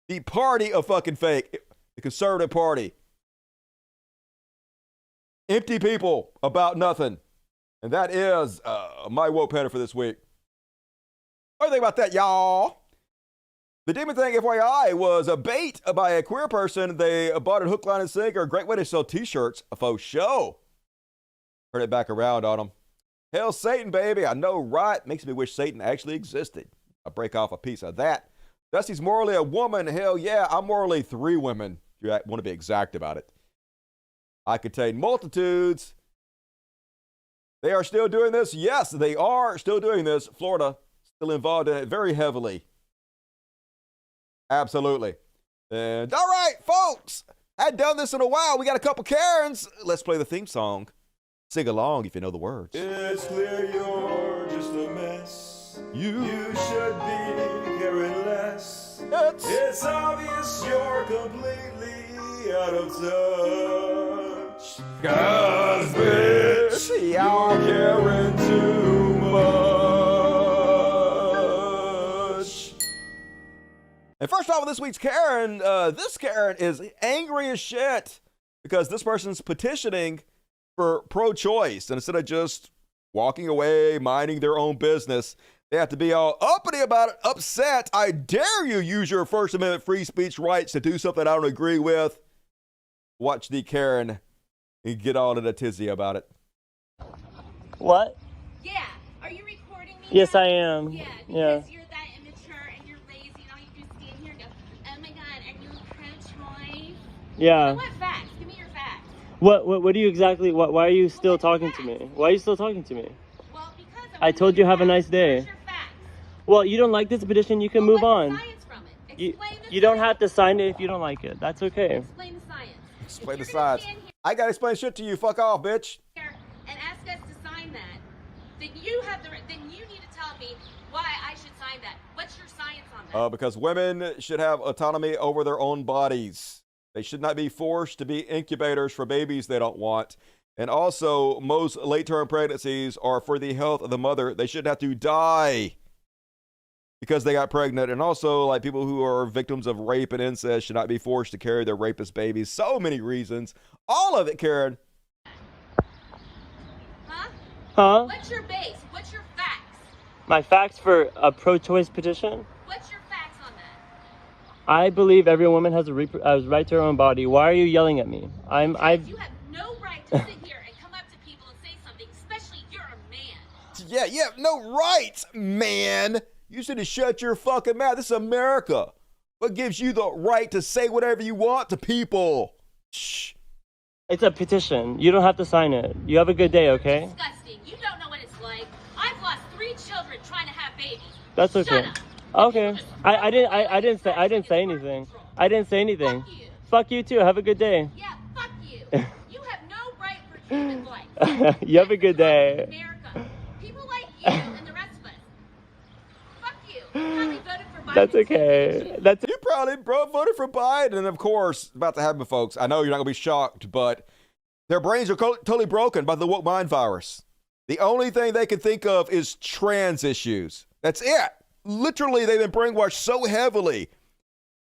Speaker 1: The party of fucking fake. The conservative party. Empty people about nothing. And that is my woke panic for this week. What do you think about that, y'all? The demon thing, FYI, was a bait by a queer person. They bought it hook, line, and sinker. A great way to sell t-shirts. A faux show. Turn it back around on them. Hell, Satan, baby. I know, right? Makes me wish Satan actually existed. I break off a piece of that. Dusty's morally a woman. Hell yeah, I'm morally 3 women. If you want to be exact about it. I contain multitudes. They are still doing this. Yes, they are still doing this. Florida still involved in it very heavily. Absolutely. And all right, folks, I hadn't done this in a while. We got a couple Karens. Let's play the theme song. Sing along if you know the words.
Speaker 17: It's clear you're just a mess. You should be caring less. It's obvious you're completely out of touch. 'Cause bitch, you're caring too much.
Speaker 1: And first off, with this week's Karen, this Karen is angry as shit because this person's petitioning for pro-choice. And instead of just walking away, minding their own business, they have to be all uppity about it, upset. I dare you use your First Amendment free speech rights to do something I don't agree with. Watch the Karen and get all in a tizzy about it.
Speaker 18: What?
Speaker 19: Yeah. Are you recording me?
Speaker 18: Yes, I am.
Speaker 19: Yeah,
Speaker 18: Yeah.
Speaker 19: because you're that immature and you're lazy and all you do is stand here and go, oh my God, are you pro-choice?
Speaker 18: Yeah.
Speaker 19: What facts? Give me your facts.
Speaker 18: What do you exactly, why are you still talking to me? Why are you still talking to me?
Speaker 19: Well, because
Speaker 18: I told you have a nice day. Well, you don't like this petition, you can move on. You don't have to sign it if you don't like it. That's okay.
Speaker 19: Explain the science.
Speaker 1: Explain the science. I gotta explain shit to you. Fuck off, bitch.
Speaker 19: And ask us to sign that. Then you have the. Then you need to tell me why I should sign that. What's your science on that?
Speaker 1: Because women should have autonomy over their own bodies. They should not be forced to be incubators for babies they don't want. And also, most late-term pregnancies are for the health of the mother. They shouldn't have to die because they got pregnant. And also, like, people who are victims of rape and incest should not be forced to carry their rapist babies. So many reasons. All of it, Karen.
Speaker 18: Huh?
Speaker 19: What's your base? What's your facts?
Speaker 18: My facts for a pro-choice petition?
Speaker 19: What's your facts on that?
Speaker 18: I believe every woman has a right to her own body. Why are you yelling at me?
Speaker 19: You have no right to sit here and come up to people and say something, especially you're a man.
Speaker 1: Yeah, you have no rights, man. You should have shut your fucking mouth. This is America. What gives you the right to say whatever you want to people? Shh.
Speaker 18: It's a petition. You don't have to sign it. You have a good day, okay?
Speaker 19: Disgusting. You don't know what it's like. I've lost 3 children trying to have babies.
Speaker 18: That's okay.
Speaker 19: Shut up.
Speaker 18: Okay. I didn't say anything. I didn't say anything.
Speaker 19: Fuck you.
Speaker 18: Fuck you too. Have a good day.
Speaker 19: Yeah, fuck you. You have no right for human life.
Speaker 18: You have a good day.
Speaker 19: America. People like you and the rest of us. Fuck you. You probably voted for Biden.
Speaker 18: That's okay.
Speaker 1: You probably voted for Biden. And of course, about to happen, folks. I know you're not going to be shocked, but their brains are totally broken by the woke mind virus. The only thing they can think of is trans issues. That's it. Literally, they've been brainwashed so heavily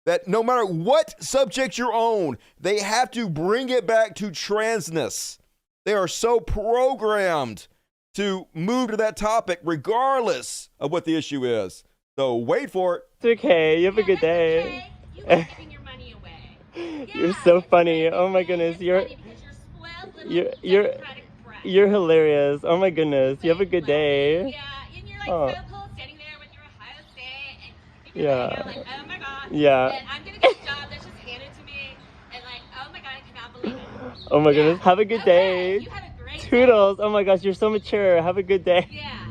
Speaker 1: that no matter what subject you're on, they have to bring it back to transness. They are so programmed to move to that topic regardless of what the issue is. So wait for it.
Speaker 18: It's okay. You have a good day.
Speaker 19: Okay. You are giving your money away.
Speaker 18: You're so funny. Oh my goodness. You're hilarious. Oh my goodness. You have a good day.
Speaker 19: Yeah, and you're like so cool standing there with your Ohio State and
Speaker 18: yeah.
Speaker 19: You're like, oh my God.
Speaker 18: Yeah.
Speaker 19: And I'm gonna get a job that's just handed to me and like, oh my God, I cannot believe it.
Speaker 18: Oh my goodness. Have a good day.
Speaker 19: You have a great
Speaker 18: Toodles. Oh my gosh, you're so mature. Have a good day.
Speaker 19: Yeah.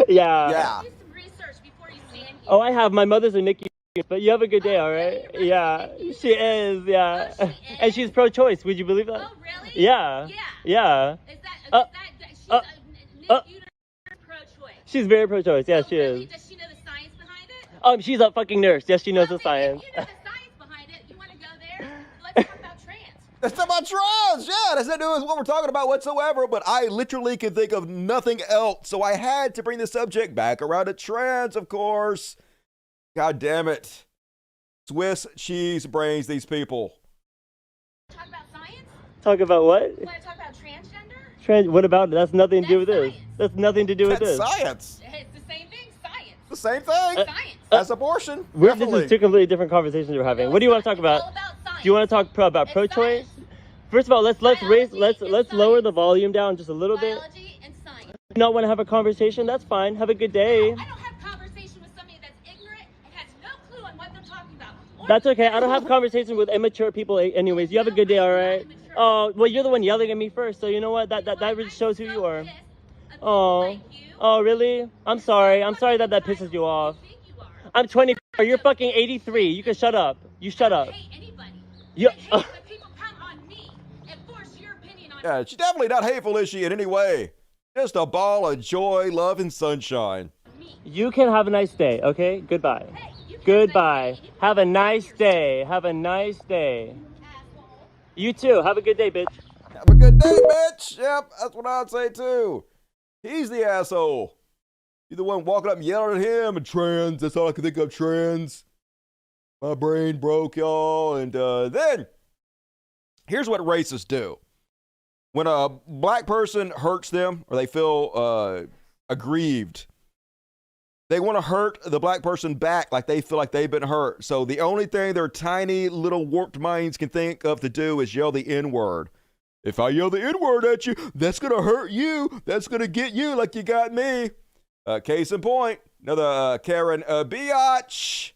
Speaker 18: Yeah.
Speaker 19: Do some research before you stand here.
Speaker 18: Oh, I have. My mother's a Nikki, but you have a good day, all right? Yeah, she is. Yeah,
Speaker 19: Oh, she is?
Speaker 18: and she's pro-choice. Would you believe that?
Speaker 19: Oh, really?
Speaker 18: Yeah.
Speaker 19: Yeah. Is that she's pro-choice?
Speaker 18: She's very pro-choice. Yeah, she
Speaker 19: Really?
Speaker 18: is.
Speaker 19: Does she know the science behind it?
Speaker 18: She's a fucking nurse. Yes, she knows the science.
Speaker 19: If you know the science behind it, you want to go there? Let's talk about trans.
Speaker 1: Let's talk about trans. Yeah, that's not doing what we're talking about whatsoever, but I literally can think of nothing else. So I had to bring the subject back around to trans, of course. God damn it. Swiss cheese brains, these people.
Speaker 19: Talk about science?
Speaker 18: Talk about what?
Speaker 19: You want to talk about transgender?
Speaker 18: What about it? That's nothing to do with this. That's nothing to do with this.
Speaker 1: That's science.
Speaker 19: It's the same thing, science.
Speaker 1: The same thing.
Speaker 19: Science.
Speaker 1: As abortion.
Speaker 18: This is 2 completely different conversations we're having. What do you want to talk about?
Speaker 19: All about science.
Speaker 18: Do you want to talk about pro-choice? First of all, let's lower the volume down just a little bit.
Speaker 19: Biology and science.
Speaker 18: If you not want to have a conversation, that's fine. Have a good day.
Speaker 19: I don't have
Speaker 18: That's okay. I don't have conversations with immature people anyways. You have a good day, all right? Oh, well, you're the one yelling at me first, so you know what? That really shows who you are. Oh, oh, really? I'm sorry. I'm sorry that pisses you off. I'm 24. You're fucking 83. You can shut up. You shut up. You.
Speaker 1: Yeah, she's definitely not hateful, is she, in any way? Just a ball of joy, love, and sunshine.
Speaker 18: You can have a nice day, okay? Goodbye. Goodbye. Have a nice day. Have a nice day. You too. Have a good day, bitch.
Speaker 1: Have a good day, bitch. Yep, that's what I'd say too. He's the asshole. You're the one walking up and yelling at him and trans. That's all I can think of, trans. My brain broke, y'all. And then, here's what racists do. When a black person hurts them or they feel aggrieved, they want to hurt the black person back like they feel like they've been hurt. So the only thing their tiny little warped minds can think of to do is yell the N-word. If I yell the N-word at you, that's going to hurt you. That's going to get you like you got me. Case in point, another Karen biatch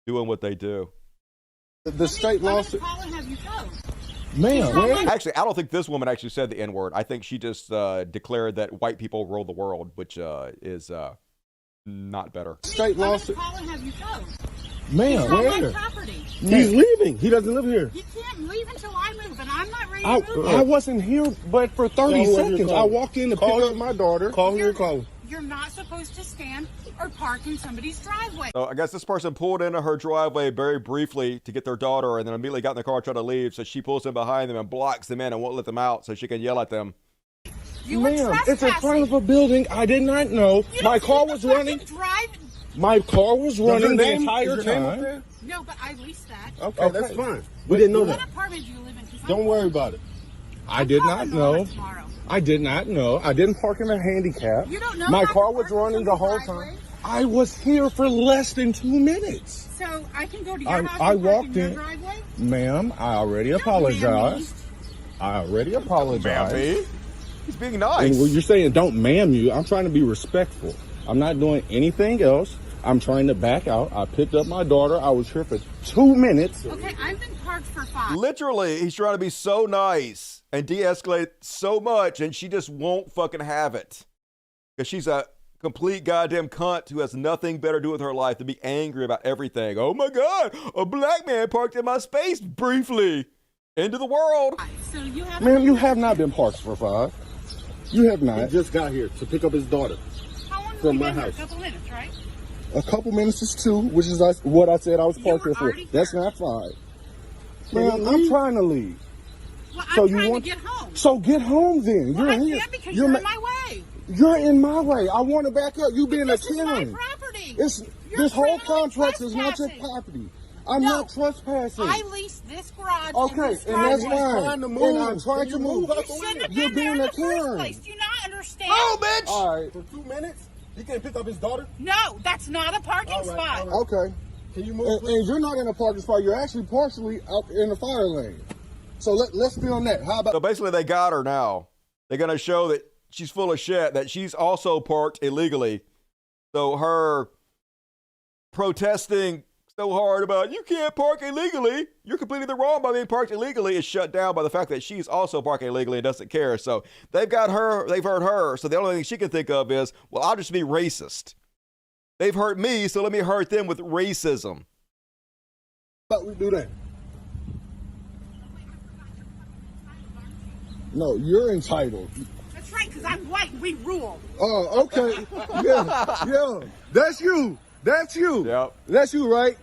Speaker 1: doing what they do.
Speaker 20: The state lawsuit.
Speaker 1: Man, actually, I don't think this woman actually said the N-word. I think she just declared that white people rule the world, which is not better.
Speaker 20: State lawsuit. Man, where? He's leaving. He doesn't live here.
Speaker 21: He can't leave until I move, and I'm not ready to move.
Speaker 20: I wasn't here, but for 30 seconds. I walked in to pick up my daughter. Call who you're calling.
Speaker 21: You're not supposed to stand or park in somebody's driveway.
Speaker 1: So I guess this person pulled into her driveway very briefly to get their daughter and then immediately got in the car trying to leave. So she pulls in behind them and blocks them in and won't let them out so she can yell at them.
Speaker 20: Ma'am, it's in front of a building. I did not know. My car was running. My car was running the entire time.
Speaker 21: No, but I leased that.
Speaker 20: Okay, that's fine. We didn't know that.
Speaker 21: What apartment do you live in?
Speaker 20: Don't worry about it. I did not know. I did not know. I didn't park in a handicap.
Speaker 21: You don't know.
Speaker 20: My car was running the whole time. I was here for less than 2 minutes.
Speaker 21: So I can go to your house
Speaker 20: I
Speaker 21: and
Speaker 20: walked
Speaker 21: park in
Speaker 20: in.
Speaker 21: your driveway?
Speaker 20: Ma'am, I already apologized. I already apologized.
Speaker 1: Baby, he's being nice.
Speaker 20: And when you're saying don't ma'am you, I'm trying to be respectful. I'm not doing anything else. I'm trying to back out. I picked up my daughter. I was here for 2 minutes.
Speaker 21: Okay, I've been parked for 5.
Speaker 1: Literally, he's trying to be so nice and de-escalate so much, and she just won't fucking have it. Because she's a complete goddamn cunt who has nothing better to do with her life than be angry about everything. Oh my God, a black man parked in my space briefly. End of the world.
Speaker 21: So you have
Speaker 20: Ma'am, you have not been parked for 5. You have not. He just got here to pick up his daughter from my house.
Speaker 21: A couple minutes, right?
Speaker 20: A couple minutes is 2, which is what I said I was parked here for. That's not 5. Ma'am, I'm trying to leave.
Speaker 21: Well, I'm trying to get home.
Speaker 20: So get home then.
Speaker 21: Well,
Speaker 20: you're
Speaker 21: I
Speaker 20: here.
Speaker 21: can't because you're in my way.
Speaker 20: You're in my way. I want to back up. You being a
Speaker 21: This is my
Speaker 20: Karen.
Speaker 21: property.
Speaker 20: This whole complex is not your property. I'm not trespassing.
Speaker 21: I leased this garage.
Speaker 20: Okay, and that's fine. And I'm trying to move. You're being a Karen.
Speaker 21: Do you not understand?
Speaker 20: Oh, bitch! All right, for 2 minutes, he can't pick up his daughter?
Speaker 21: No, that's not a parking spot.
Speaker 20: Okay. Can you move, and you're not in a parking spot. You're actually partially out in the fire lane. So let's film that. How about?
Speaker 1: So basically, they got her now. They're going to show that she's full of shit, that she's also parked illegally. So her protesting so hard about, you can't park illegally, you're completely wrong by being parked illegally, is shut down by the fact that she's also parking illegally and doesn't care. So they've got her, they've hurt her. So the only thing she can think of is, well, I'll just be racist. They've hurt me, so let me hurt them with racism.
Speaker 20: But we do that. No, you're entitled.
Speaker 21: That's right, because I'm white. We rule.
Speaker 20: Oh, okay. Yeah. That's you. That's you.
Speaker 1: Yep.
Speaker 20: That's you, right?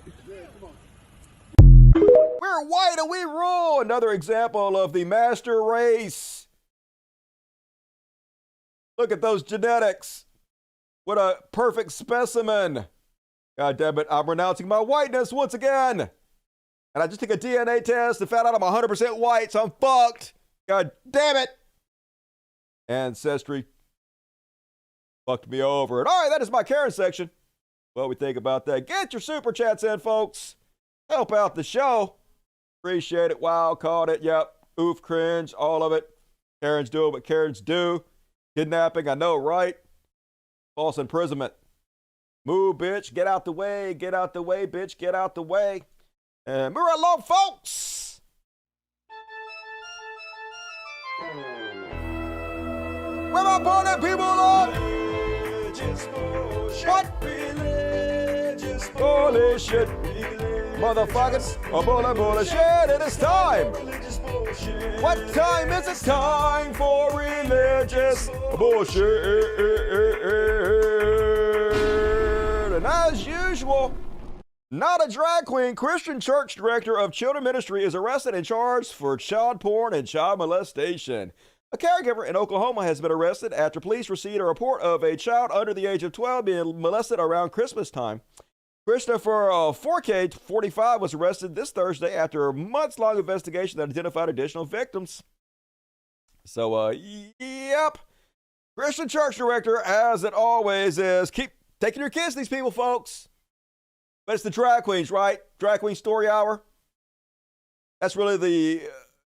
Speaker 1: We're white and we rule. Another example of the master race. Look at those genetics. What a perfect specimen. God damn it, I'm renouncing my whiteness once again. And I just took a DNA test and found out I'm 100% white, so I'm fucked. God damn it. Ancestry fucked me over. And all right, that is my Karen section. What we think about that. Get your super chats in, folks. Help out the show. Appreciate it. Wow, caught it. Yep. Oof, cringe, all of it. Karens do what Karens do. Kidnapping, I know, right? False imprisonment. Move, bitch. Get out the way. Get out the way, bitch. Get out the way. And we're along, folks. Where my border people are? What? Bullshit. Motherfuckers. Oh, bullshit. It is time. What time is it? Time for religious bullshit. And as usual, not a drag queen, Christian church director of children ministry is arrested and charged for child porn and child molestation. A caregiver in Oklahoma has been arrested after police received a report of a child under the age of 12 being molested around Christmas time. Christopher Forcade, 45, was arrested this Thursday after a months-long investigation that identified additional victims. So, yep. Christian church director, as it always is, keep taking your kids to these people, folks. But it's the drag queens, right? Drag queen story hour. That's really the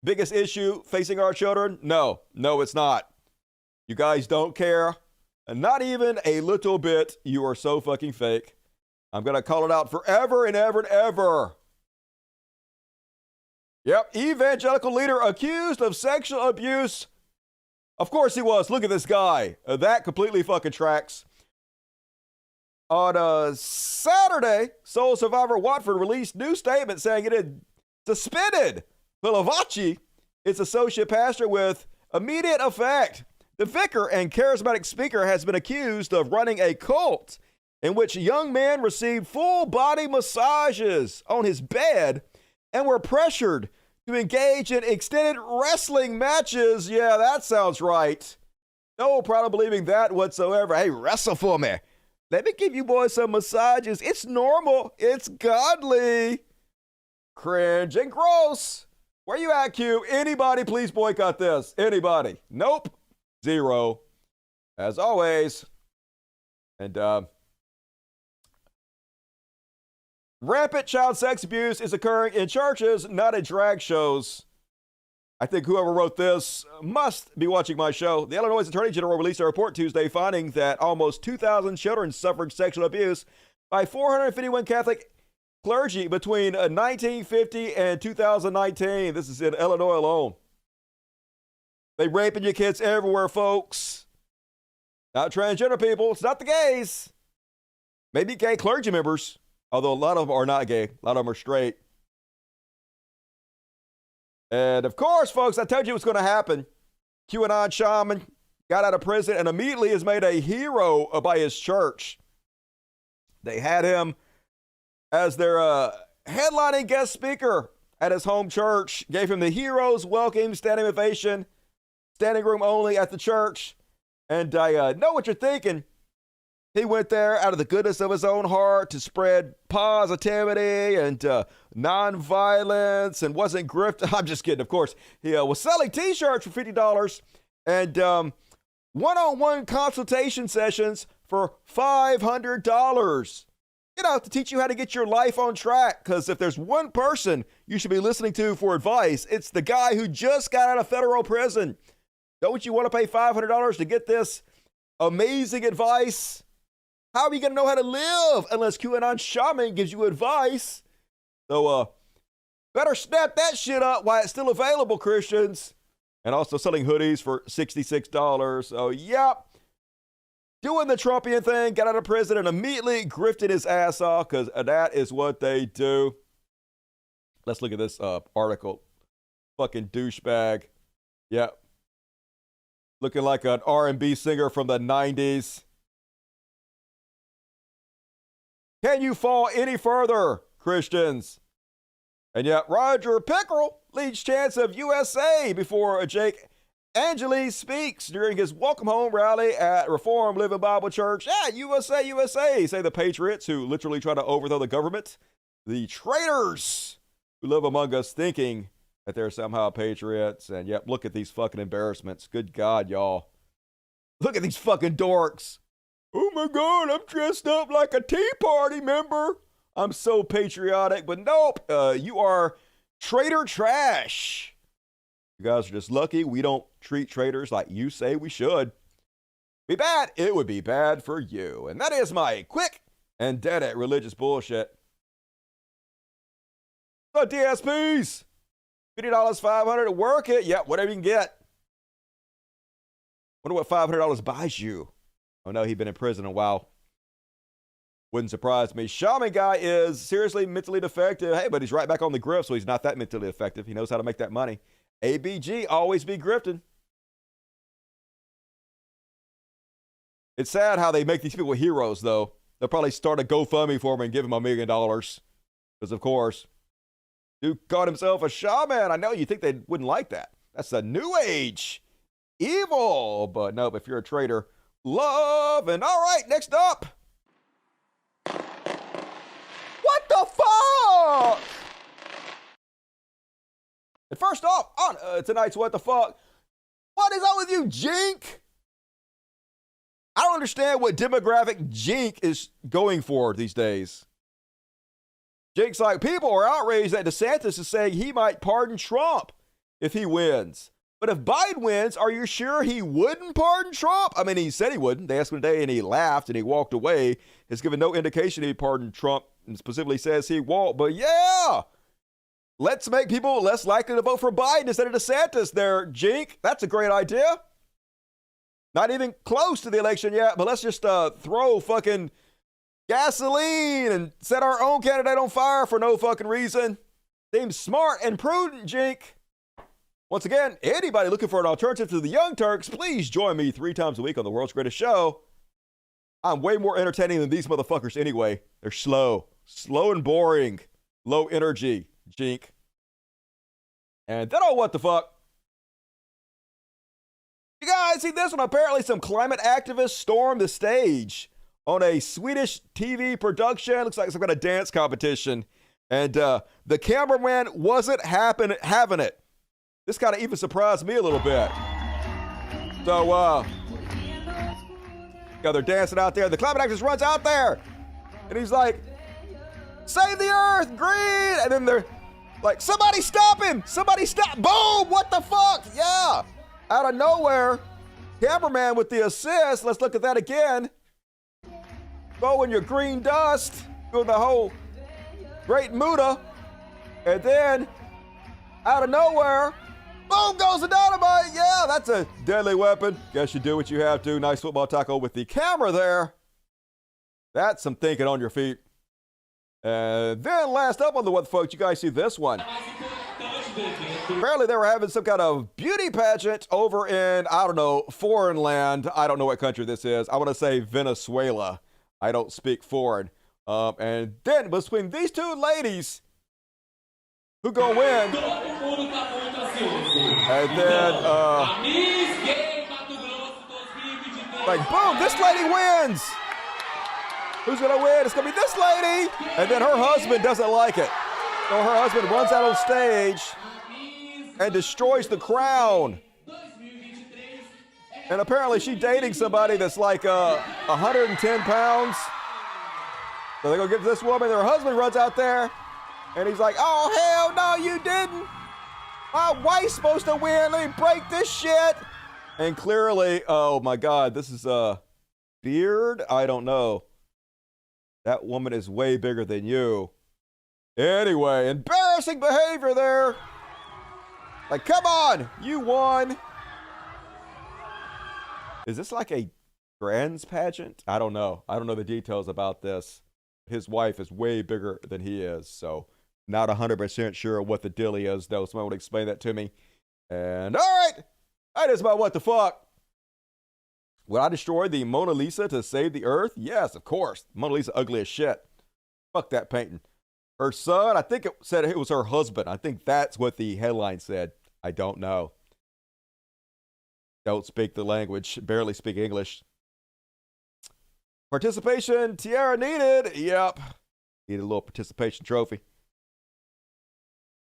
Speaker 1: biggest issue facing our children? No, it's not. You guys don't care. And not even a little bit. You are so fucking fake. I'm going to call it out forever and ever and ever. Yep, evangelical leader accused of sexual abuse. Of course he was. Look at this guy. That completely fucking tracks. On Saturday, Soul Survivor Watford released new statement saying it had suspended Pilavachi, its associate pastor, with immediate effect. The vicar and charismatic speaker has been accused of running a cult in which young men received full body massages on his bed and were pressured to engage in extended wrestling matches. Yeah, that sounds right. No problem believing that whatsoever. Hey, wrestle for me. Let me give you boys some massages. It's normal. It's godly. Cringe and gross. Where you at, Q? Anybody please boycott this? Anybody? Nope. Zero. As always. And rampant child sex abuse is occurring in churches, not at drag shows. I think whoever wrote this must be watching my show. The Illinois Attorney General released a report Tuesday finding that almost 2,000 children suffered sexual abuse by 451 Catholic clergy between 1950 and 2019. This is in Illinois alone. They raping your kids everywhere, folks. Not transgender people. It's not the gays. Maybe gay clergy members, although a lot of them are not gay. A lot of them are straight. And of course, folks, I told you it was going to happen. QAnon shaman got out of prison and immediately is made a hero by his church. They had him as their headlining guest speaker at his home church, gave him the hero's welcome, standing ovation, standing room only at the church. And I know what you're thinking. He went there out of the goodness of his own heart to spread positivity and nonviolence and wasn't grifting. I'm just kidding, of course. He was selling t-shirts for $50 and one-on-one consultation sessions for $500. You know, to teach you how to get your life on track. Because if there's one person you should be listening to for advice, it's the guy who just got out of federal prison. Don't you want to pay $500 to get this amazing advice? How are you going to know how to live unless QAnon shaman gives you advice? So, better snap that shit up while it's still available, Christians. And also selling hoodies for $66. So, yep. Doing the Trumpian thing, got out of prison and immediately grifted his ass off because that is what they do. Let's look at this article. Fucking douchebag. Yep. Looking like an R&B singer from the 90s. Can you fall any further, Christians? And yet, Roger Pickerel leads chance of USA before Jake Angeli speaks during his welcome home rally at Reform Living Bible Church. Yeah, USA, USA, say the patriots who literally try to overthrow the government. The traitors who live among us thinking that they're somehow patriots. And yep, look at these fucking embarrassments. Good God, y'all. Look at these fucking dorks. Oh my God, I'm dressed up like a Tea Party member. I'm so patriotic, but nope, you are traitor trash. You guys are just lucky we don't treat traitors like you say we should. Be bad, it would be bad for you. And that is my quick and dead at religious bullshit. The DSPs. $50, $500 to work it. Yeah, whatever you can get. Wonder what $500 buys you. Oh no, he'd been in prison a while. Wouldn't surprise me. Shaman guy is seriously mentally defective. Hey, but he's right back on the grip, so he's not that mentally defective. He knows how to make that money. ABG, always be grifting. It's sad how they make these people heroes, though. They'll probably start a GoFundMe for him and give him $1 million. Because, of course, dude called himself a shaman. I know you think they wouldn't like that. That's the new age. Evil. But nope, if you're a traitor, love. And all right, next up. What the fuck? And first off, on tonight's What the Fuck, what is up with you, Jink? I don't understand what demographic Jink is going for these days. Jink's like, people are outraged that DeSantis is saying he might pardon Trump if he wins. But if Biden wins, are you sure he wouldn't pardon Trump? I mean, he said he wouldn't. They asked him today and he laughed and he walked away. Has given no indication he pardoned Trump and specifically says he won't. But yeah, let's make people less likely to vote for Biden instead of DeSantis there, Jink. That's a great idea. Not even close to the election yet, but let's just throw fucking gasoline and set our own candidate on fire for no fucking reason. Seems smart and prudent, Jink. Once again, anybody looking for an alternative to the Young Turks, please join me 3 times a week on the world's greatest show. I'm way more entertaining than these motherfuckers anyway. They're slow and boring, low energy, Jink. And then, oh, what the fuck? You guys see this one? Apparently some climate activists stormed the stage on a Swedish TV production. Looks like some kind of dance competition. And the cameraman wasn't having it. This kind of even surprised me a little bit. So, they're dancing out there. The climate activist runs out there. And he's like, save the earth, green. And then they're like, somebody stop him. Somebody stop. Boom. What the fuck? Yeah. Out of nowhere, cameraman with the assist. Let's look at that again. Throwing your green dust. Doing the whole great Muda. And then, out of nowhere, boom goes the dynamite. Yeah, that's a deadly weapon. Guess you do what you have to. Nice football tackle with the camera there. That's some thinking on your feet. And then last up on the What the Fuck, you guys see this one. Apparently they were having some kind of beauty pageant over in, I don't know, foreign land. I don't know what country this is. I want to say Venezuela. I don't speak foreign. And then between these two ladies, who gonna win? And then, like, boom, this lady wins. Who's gonna win? It's gonna be this lady. And then her husband doesn't like it. So her husband runs out on stage and destroys the crown. And apparently she's dating somebody that's like 110 pounds. So they're gonna get this woman. Her husband runs out there and he's like, oh, hell no, you didn't. My wife's supposed to win. Let me break this shit. And clearly, oh my God, this is a beard? I don't know. That woman is way bigger than you. Anyway, embarrassing behavior there. Like, come on, you won. Is this like a trans pageant? I don't know. I don't know the details about this. His wife is way bigger than he is, so not 100% sure what the deal is, though. Someone would explain that to me. And all right, that is my What the Fuck. Would I destroy the Mona Lisa to save the earth? Yes, of course. Mona Lisa ugly as shit. Fuck that painting. Her son, I think it said it was her husband. I think that's what the headline said. I don't know. Don't speak the language. Barely speak English. Participation tiara needed. Yep. Need a little participation trophy.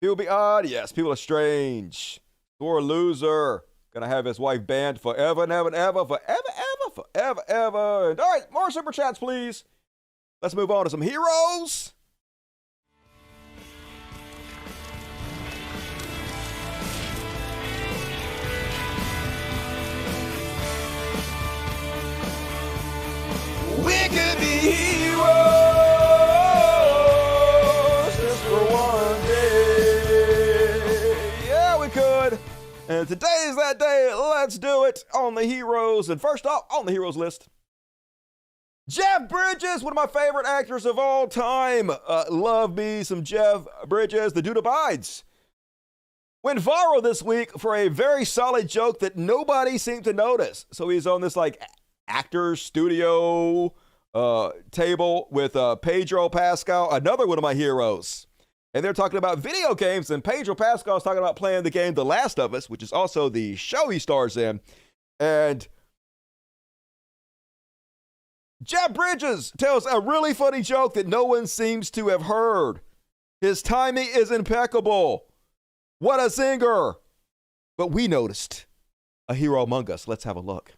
Speaker 1: People be odd. Yes, people are strange. Sore loser. Gonna have his wife banned forever and ever and ever. Forever. And all right, more super chats, please. Let's move on to some heroes. We could be heroes just for one day. And today is that day. Let's do it on the heroes. And first off, on the heroes list, Jeff Bridges, one of my favorite actors of all time. Love me some Jeff Bridges. The dude abides. Went viral this week for a very solid joke that nobody seemed to notice. So he's on this like actor studio table with Pedro Pascal, another one of my heroes. And they're talking about video games, and Pedro Pascal is talking about playing the game The Last of Us, which is also the show he stars in. And Jeff Bridges tells a really funny joke that no one seems to have heard. His timing is impeccable. What a singer. But we noticed a hero among us. Let's have a look.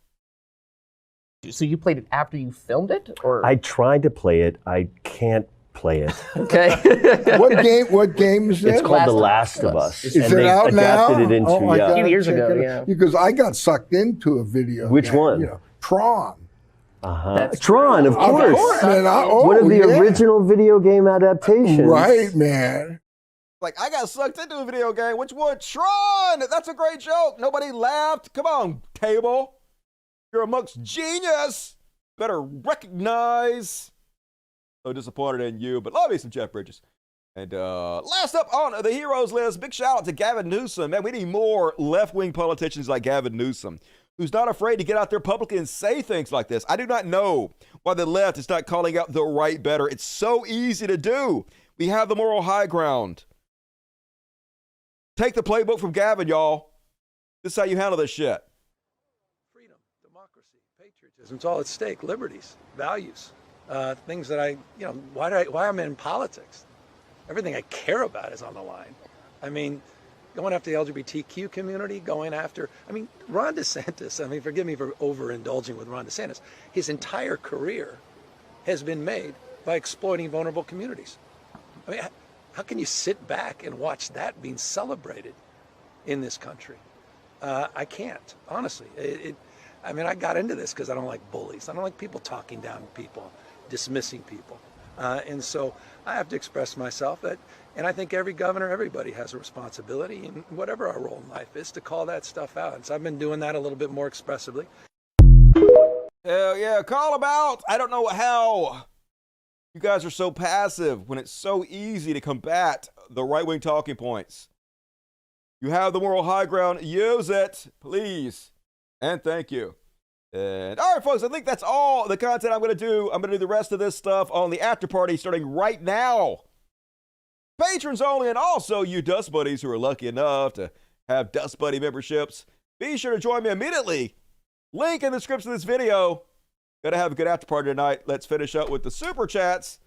Speaker 2: So you played it after you filmed it, or
Speaker 22: I tried to play it. I can't play it.
Speaker 2: okay?
Speaker 23: What game is it?
Speaker 22: It's called The Last of Us.
Speaker 23: Is
Speaker 22: and
Speaker 23: it
Speaker 22: they
Speaker 23: out now?
Speaker 22: adapted it into
Speaker 2: a few years ago, yeah.
Speaker 23: Because I got sucked into a video.
Speaker 22: Which
Speaker 23: game,
Speaker 22: one?
Speaker 23: You know, Tron.
Speaker 22: Tron, of course.
Speaker 23: Man,
Speaker 22: One of the original video game adaptations.
Speaker 23: Right, man.
Speaker 1: Like, I got sucked into a video game. Which one? Tron! That's a great joke. Nobody laughed. Come on, table. You're amongst genius. Better recognize. So disappointed in you, but love me some Jeff Bridges. And last up on the heroes list, big shout out to Gavin Newsom. Man, we need more left-wing politicians like Gavin Newsom, who's not afraid to get out there publicly and say things like this. I do not know why the left is not calling out the right better. It's so easy to do. We have the moral high ground. Take the playbook from Gavin, y'all. This is how you handle this shit.
Speaker 6: Freedom, democracy, patriotism, it's all at stake. Liberties, values, things that why I'm in politics. Everything I care about is on the line. I mean, going after the LGBTQ community, Ron DeSantis, forgive me for overindulging with Ron DeSantis. His entire career has been made by exploiting vulnerable communities. I mean, how can you sit back and watch that being celebrated in this country? I can't, honestly. I got into this because I don't like bullies. I don't like people talking down to people, dismissing people. And so I have to express myself and I think every governor, everybody has a responsibility, and whatever our role in life is, to call that stuff out. And so I've been doing that a little bit more expressively.
Speaker 1: Hell yeah, call them out. I don't know how you guys are so passive when it's so easy to combat the right-wing talking points. You have the moral high ground. Use it, please. And thank you. And all right, folks, I think that's all the content I'm going to do. I'm going to do the rest of this stuff on the after party starting right now. Patrons only, and also you Dust Buddies who are lucky enough to have Dust Buddy memberships. Be sure to join me immediately. Link in the description of this video. Gonna have a good after party tonight. Let's finish up with the super chats.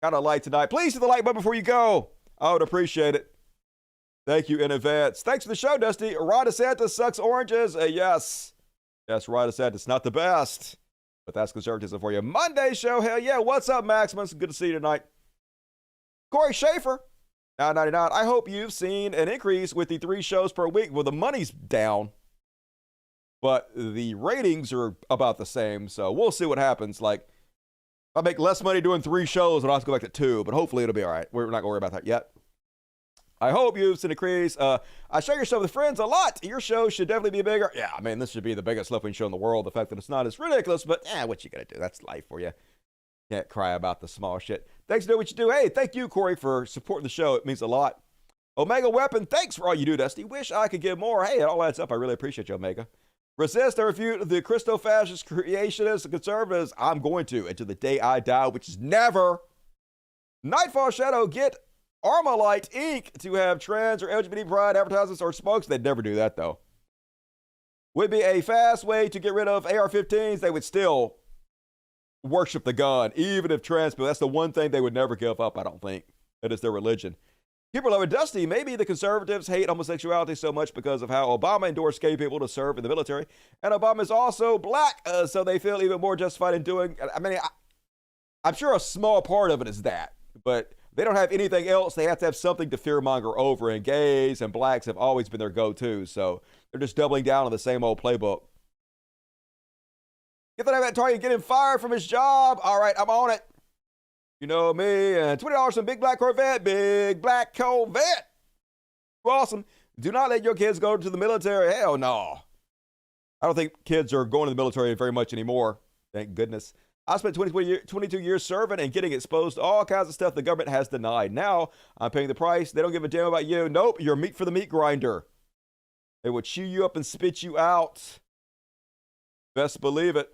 Speaker 1: Kind of light tonight. Please hit the like button before you go. I would appreciate it. Thank you in advance. Thanks for the show, Dusty. Ron DeSantis sucks oranges. Yes. Yes, Ron DeSantis, not the best. But that's conservatism for you. Monday show, hell yeah. What's up, Maximus? Good to see you tonight. Corey Schaefer, $9.99. I hope you've seen an increase with the 3 shows per week. Well, the money's down, but the ratings are about the same. So we'll see what happens. Like, if I make less money doing 3 shows, I'll have to go back to 2, but hopefully it'll be all right. We're not going to worry about that yet. I hope you've seen an increase. I share your show with friends a lot. Your show should definitely be bigger. Yeah, this should be the biggest left-wing show in the world. The fact that it's not is ridiculous, but what you got to do? That's life for you. Can't cry about the small shit. Thanks for doing what you do. Hey, thank you, Corey, for supporting the show. It means a lot. Omega Weapon, thanks for all you do, Dusty. Wish I could give more. Hey, it all adds up. I really appreciate you, Omega. Resist and refute the Christo-fascist creationists and conservatives. I'm going to until the day I die, which is never. Nightfall Shadow, get Armalite Inc. to have trans or LGBT pride advertisements or smokes. They'd never do that, though. Would be a fast way to get rid of AR-15s. They would still worship the gun, even if trans people. That's the one thing they would never give up, I don't think. That is their religion. People love it. Dusty, maybe the conservatives hate homosexuality so much because of how Obama endorsed gay people to serve in the military. And Obama is also black, so they feel even more justified in doing. I'm sure a small part of it is that, but they don't have anything else. They have to have something to fearmonger over, and gays and blacks have always been their go-to, so they're just doubling down on the same old playbook. Get that at Target, get him fired from his job. All right, I'm on it. You know me, and $20 on Big Black Corvette. Big Black Corvette. Awesome. Do not let your kids go to the military. Hell no. I don't think kids are going to the military very much anymore. Thank goodness. I spent 22 years serving and getting exposed to all kinds of stuff the government has denied. Now I'm paying the price. They don't give a damn about you. Nope, you're meat for the meat grinder. They would chew you up and spit you out. Best believe it.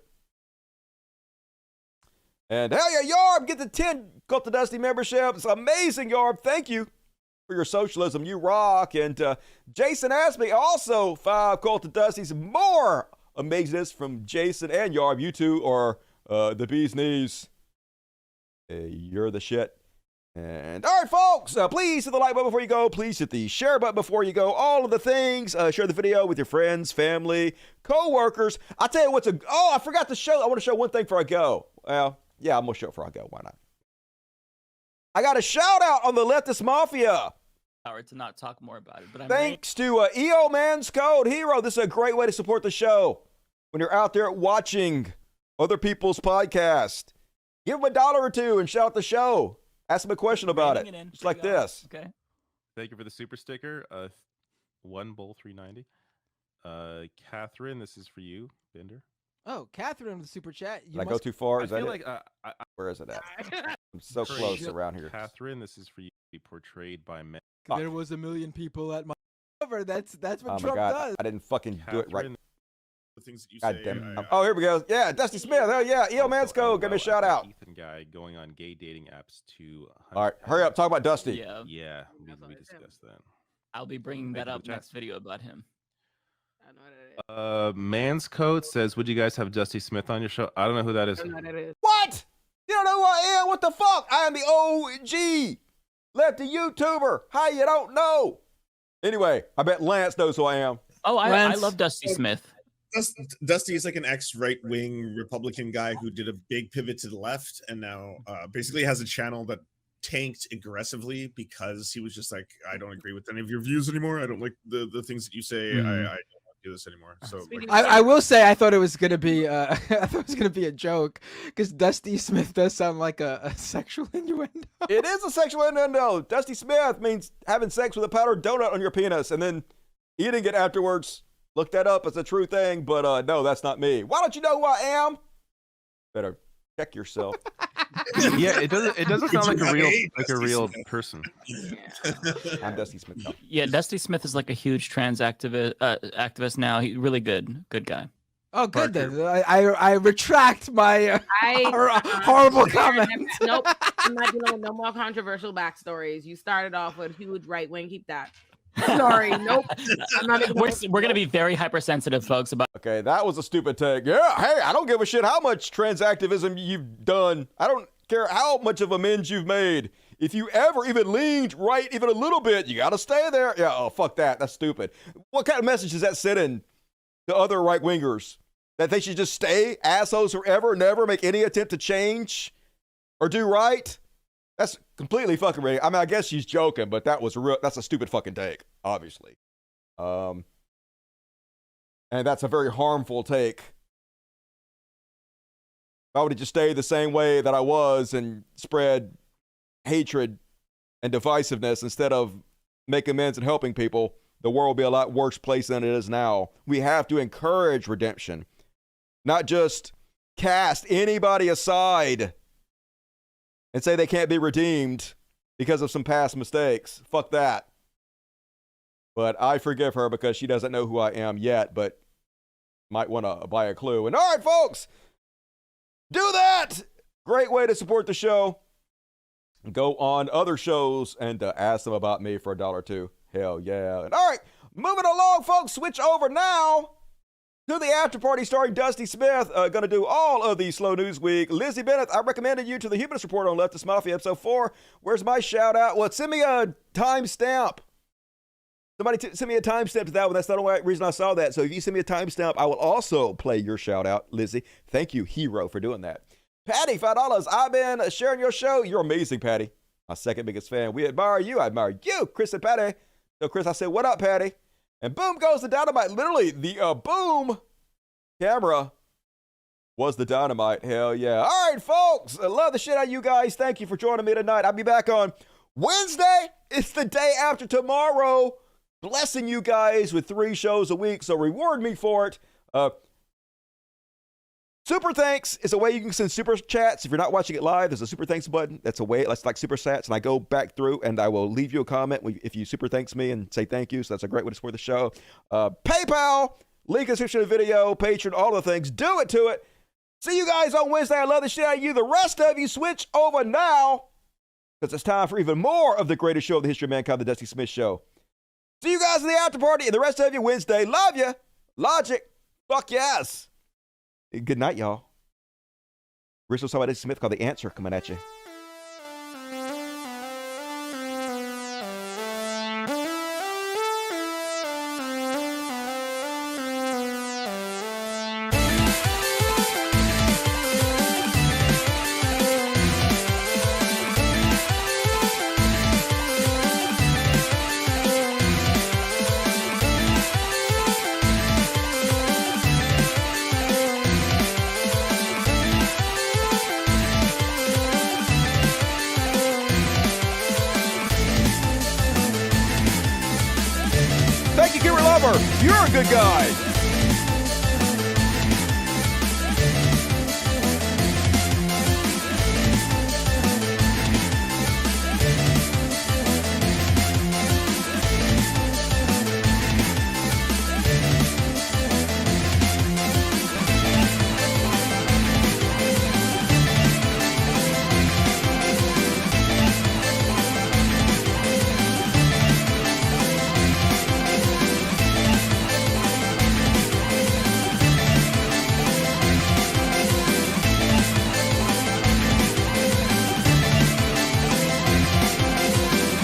Speaker 1: And hell yeah, Yarb, get the 10 Cult of Dusty memberships. Amazing, Yarb. Thank you for your socialism. You rock. And Jason asked me also 5 Cult of Dusties. More amazingness from Jason and Yarb. You two are the bee's knees. You're the shit. And all right, folks, please hit the like button before you go. Please hit the share button before you go. All of the things. Share the video with your friends, family, co-workers. I'll tell you what's I forgot to show. I want to show one thing before I go. Well, yeah, I'm going to show it before I go. Why not? I got a shout out on the Leftist Mafia.
Speaker 3: Power to not talk more about it. But
Speaker 1: Thanks to EO Man's Code Hero. This is a great way to support the show. When you're out there watching other people's podcast, give them $1 or $2 and shout out the show. Ask them a question about it. Just like this.
Speaker 3: Okay.
Speaker 4: Thank you for the super sticker. One bowl 390. Catherine, this is for you, Bender.
Speaker 5: Oh, Catherine with the super chat.
Speaker 1: Did I go too far? Is
Speaker 4: I
Speaker 1: that
Speaker 4: feel
Speaker 1: it?
Speaker 4: like
Speaker 1: Where is it at? I'm so close around here.
Speaker 4: Catherine, this is for you. Be portrayed by men.
Speaker 5: There was 1 million people at my cover. That's what
Speaker 1: Oh my
Speaker 5: Trump
Speaker 1: God,
Speaker 5: does.
Speaker 1: I didn't fucking do it right.
Speaker 4: Catherine, the things that you
Speaker 1: God
Speaker 4: say.
Speaker 1: damn it. Oh, here we go. Yeah, Dusty Smith. Hell yeah. EO Man's Code. Give me a shout out.
Speaker 4: Ethan guy going on gay dating apps to.
Speaker 1: All right, hurry up. Talk about Dusty.
Speaker 3: Yeah.
Speaker 4: Yeah, we discussed that.
Speaker 3: I'll be bringing that
Speaker 4: Thank you,
Speaker 3: up
Speaker 4: chat.
Speaker 3: next video about him.
Speaker 4: Man's Coat says, would you guys have Dusty Smith on your show? I don't know who that is.
Speaker 1: What? You don't know who I am? What the fuck? I am the OG lefty YouTuber. How you don't know? Anyway, I bet Lance knows who I am.
Speaker 3: Oh, I love Dusty Smith.
Speaker 24: Dusty is like an ex-right-wing Republican guy who did a big pivot to the left and now basically has a channel that tanked aggressively because he was just like, I don't agree with any of your views anymore. I don't like the things that you say. I don't want to do this anymore. So like,
Speaker 5: I will say I thought it was gonna be I thought it was gonna be a joke because Dusty Smith does sound like a sexual innuendo.
Speaker 1: It is a sexual innuendo. Dusty Smith means having sex with a powdered donut on your penis and then eating it afterwards. Look that up. It's a true thing, but no, that's not me. Why don't you know who I am? Better check yourself.
Speaker 4: Yeah, it doesn't sound like a real person.
Speaker 1: I'm Dusty Smith. No.
Speaker 3: Yeah, Dusty Smith is like a huge trans activist now. He's really good guy.
Speaker 5: Oh, good then. I retract my horrible comment.
Speaker 25: Nope, I'm not dealing with no more controversial backstories. You started off with huge right wing. Keep that. Sorry, nope. I'm not even
Speaker 3: We're gonna be very hypersensitive, folks. About
Speaker 1: Okay, that was a stupid take. Yeah, hey, I don't give a shit how much trans activism you've done. I don't care how much of amends you've made. If you ever even leaned right even a little bit, you gotta stay there. Yeah, oh, fuck that. That's stupid. What kind of message is that sending to other right-wingers? That they should just stay assholes forever, never make any attempt to change or do right? That's completely fucking ridiculous. I mean, I guess she's joking, but that's a stupid fucking take, obviously. And that's a very harmful take. If I would have just stayed the same way that I was and spread hatred and divisiveness instead of making amends and helping people, the world would be a lot worse place than it is now. We have to encourage redemption, not just cast anybody aside and say they can't be redeemed because of some past mistakes. Fuck that. But I forgive her because she doesn't know who I am yet, but might want to buy a clue. And all right, folks, do that. Great way to support the show. Go on other shows and ask them about me for $1 or $2. Hell yeah. And all right, moving along, folks. Switch over now to the after party starring Dusty Smith. Going to do all of the Slow News Week. Lizzie Bennett, I recommended you to the Humanist Report on Leftist Mafia episode 4. Where's my shout out? Well, send me a timestamp. Somebody send me a timestamp to that one. That's not the only reason I saw that. So if you send me a timestamp, I will also play your shout out, Lizzie. Thank you, Hero, for doing that. Patty, $5. I've been sharing your show. You're amazing, Patty. My second biggest fan. We admire you. I admire you, Chris and Patty. So, Chris, I said, what up, Patty? And boom goes the dynamite. Literally, the boom camera was the dynamite. Hell yeah. All right, folks. I love the shit out of you guys. Thank you for joining me tonight. I'll be back on Wednesday. It's the day after tomorrow. blessing you guys with 3 shows a week, so reward me for it. Super thanks is a way you can send super chats. If you're not watching it live, there's a super thanks button. That's a way, that's like super chats, and I go back through and I will leave you a comment if you super thanks me and say thank you. So that's a great way to support the show. PayPal, link in the description of the video, Patreon, all the things. Do it to it. See you guys on Wednesday. I love the shit out of you. The rest of you switch over now because it's time for even more of the greatest show in the history of mankind, the Dusty Smith Show. See you guys in the after party and the rest of you Wednesday. Love you. Logic. Fuck yes. Good night, y'all. Original song by Dusty Smith called The Answer coming at you. You're a good guy.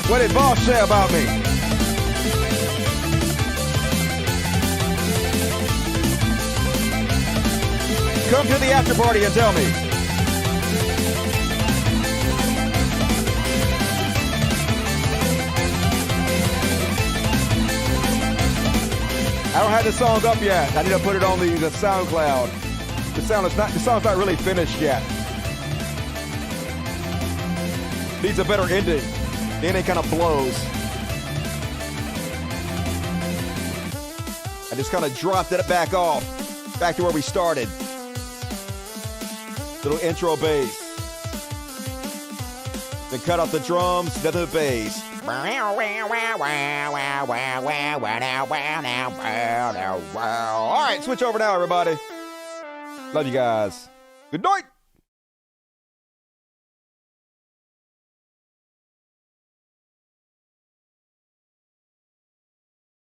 Speaker 1: What did Boss say about me? Come to the after party and tell me. I don't have the song up yet. I need to put it on the SoundCloud. The song's not really finished yet. Needs a better ending. The ending kind of blows. I just kind of dropped it back off. Back to where we started. Little intro bass. Then cut off the drums, then the bass. All right, switch over now, everybody. Love you guys. Good night.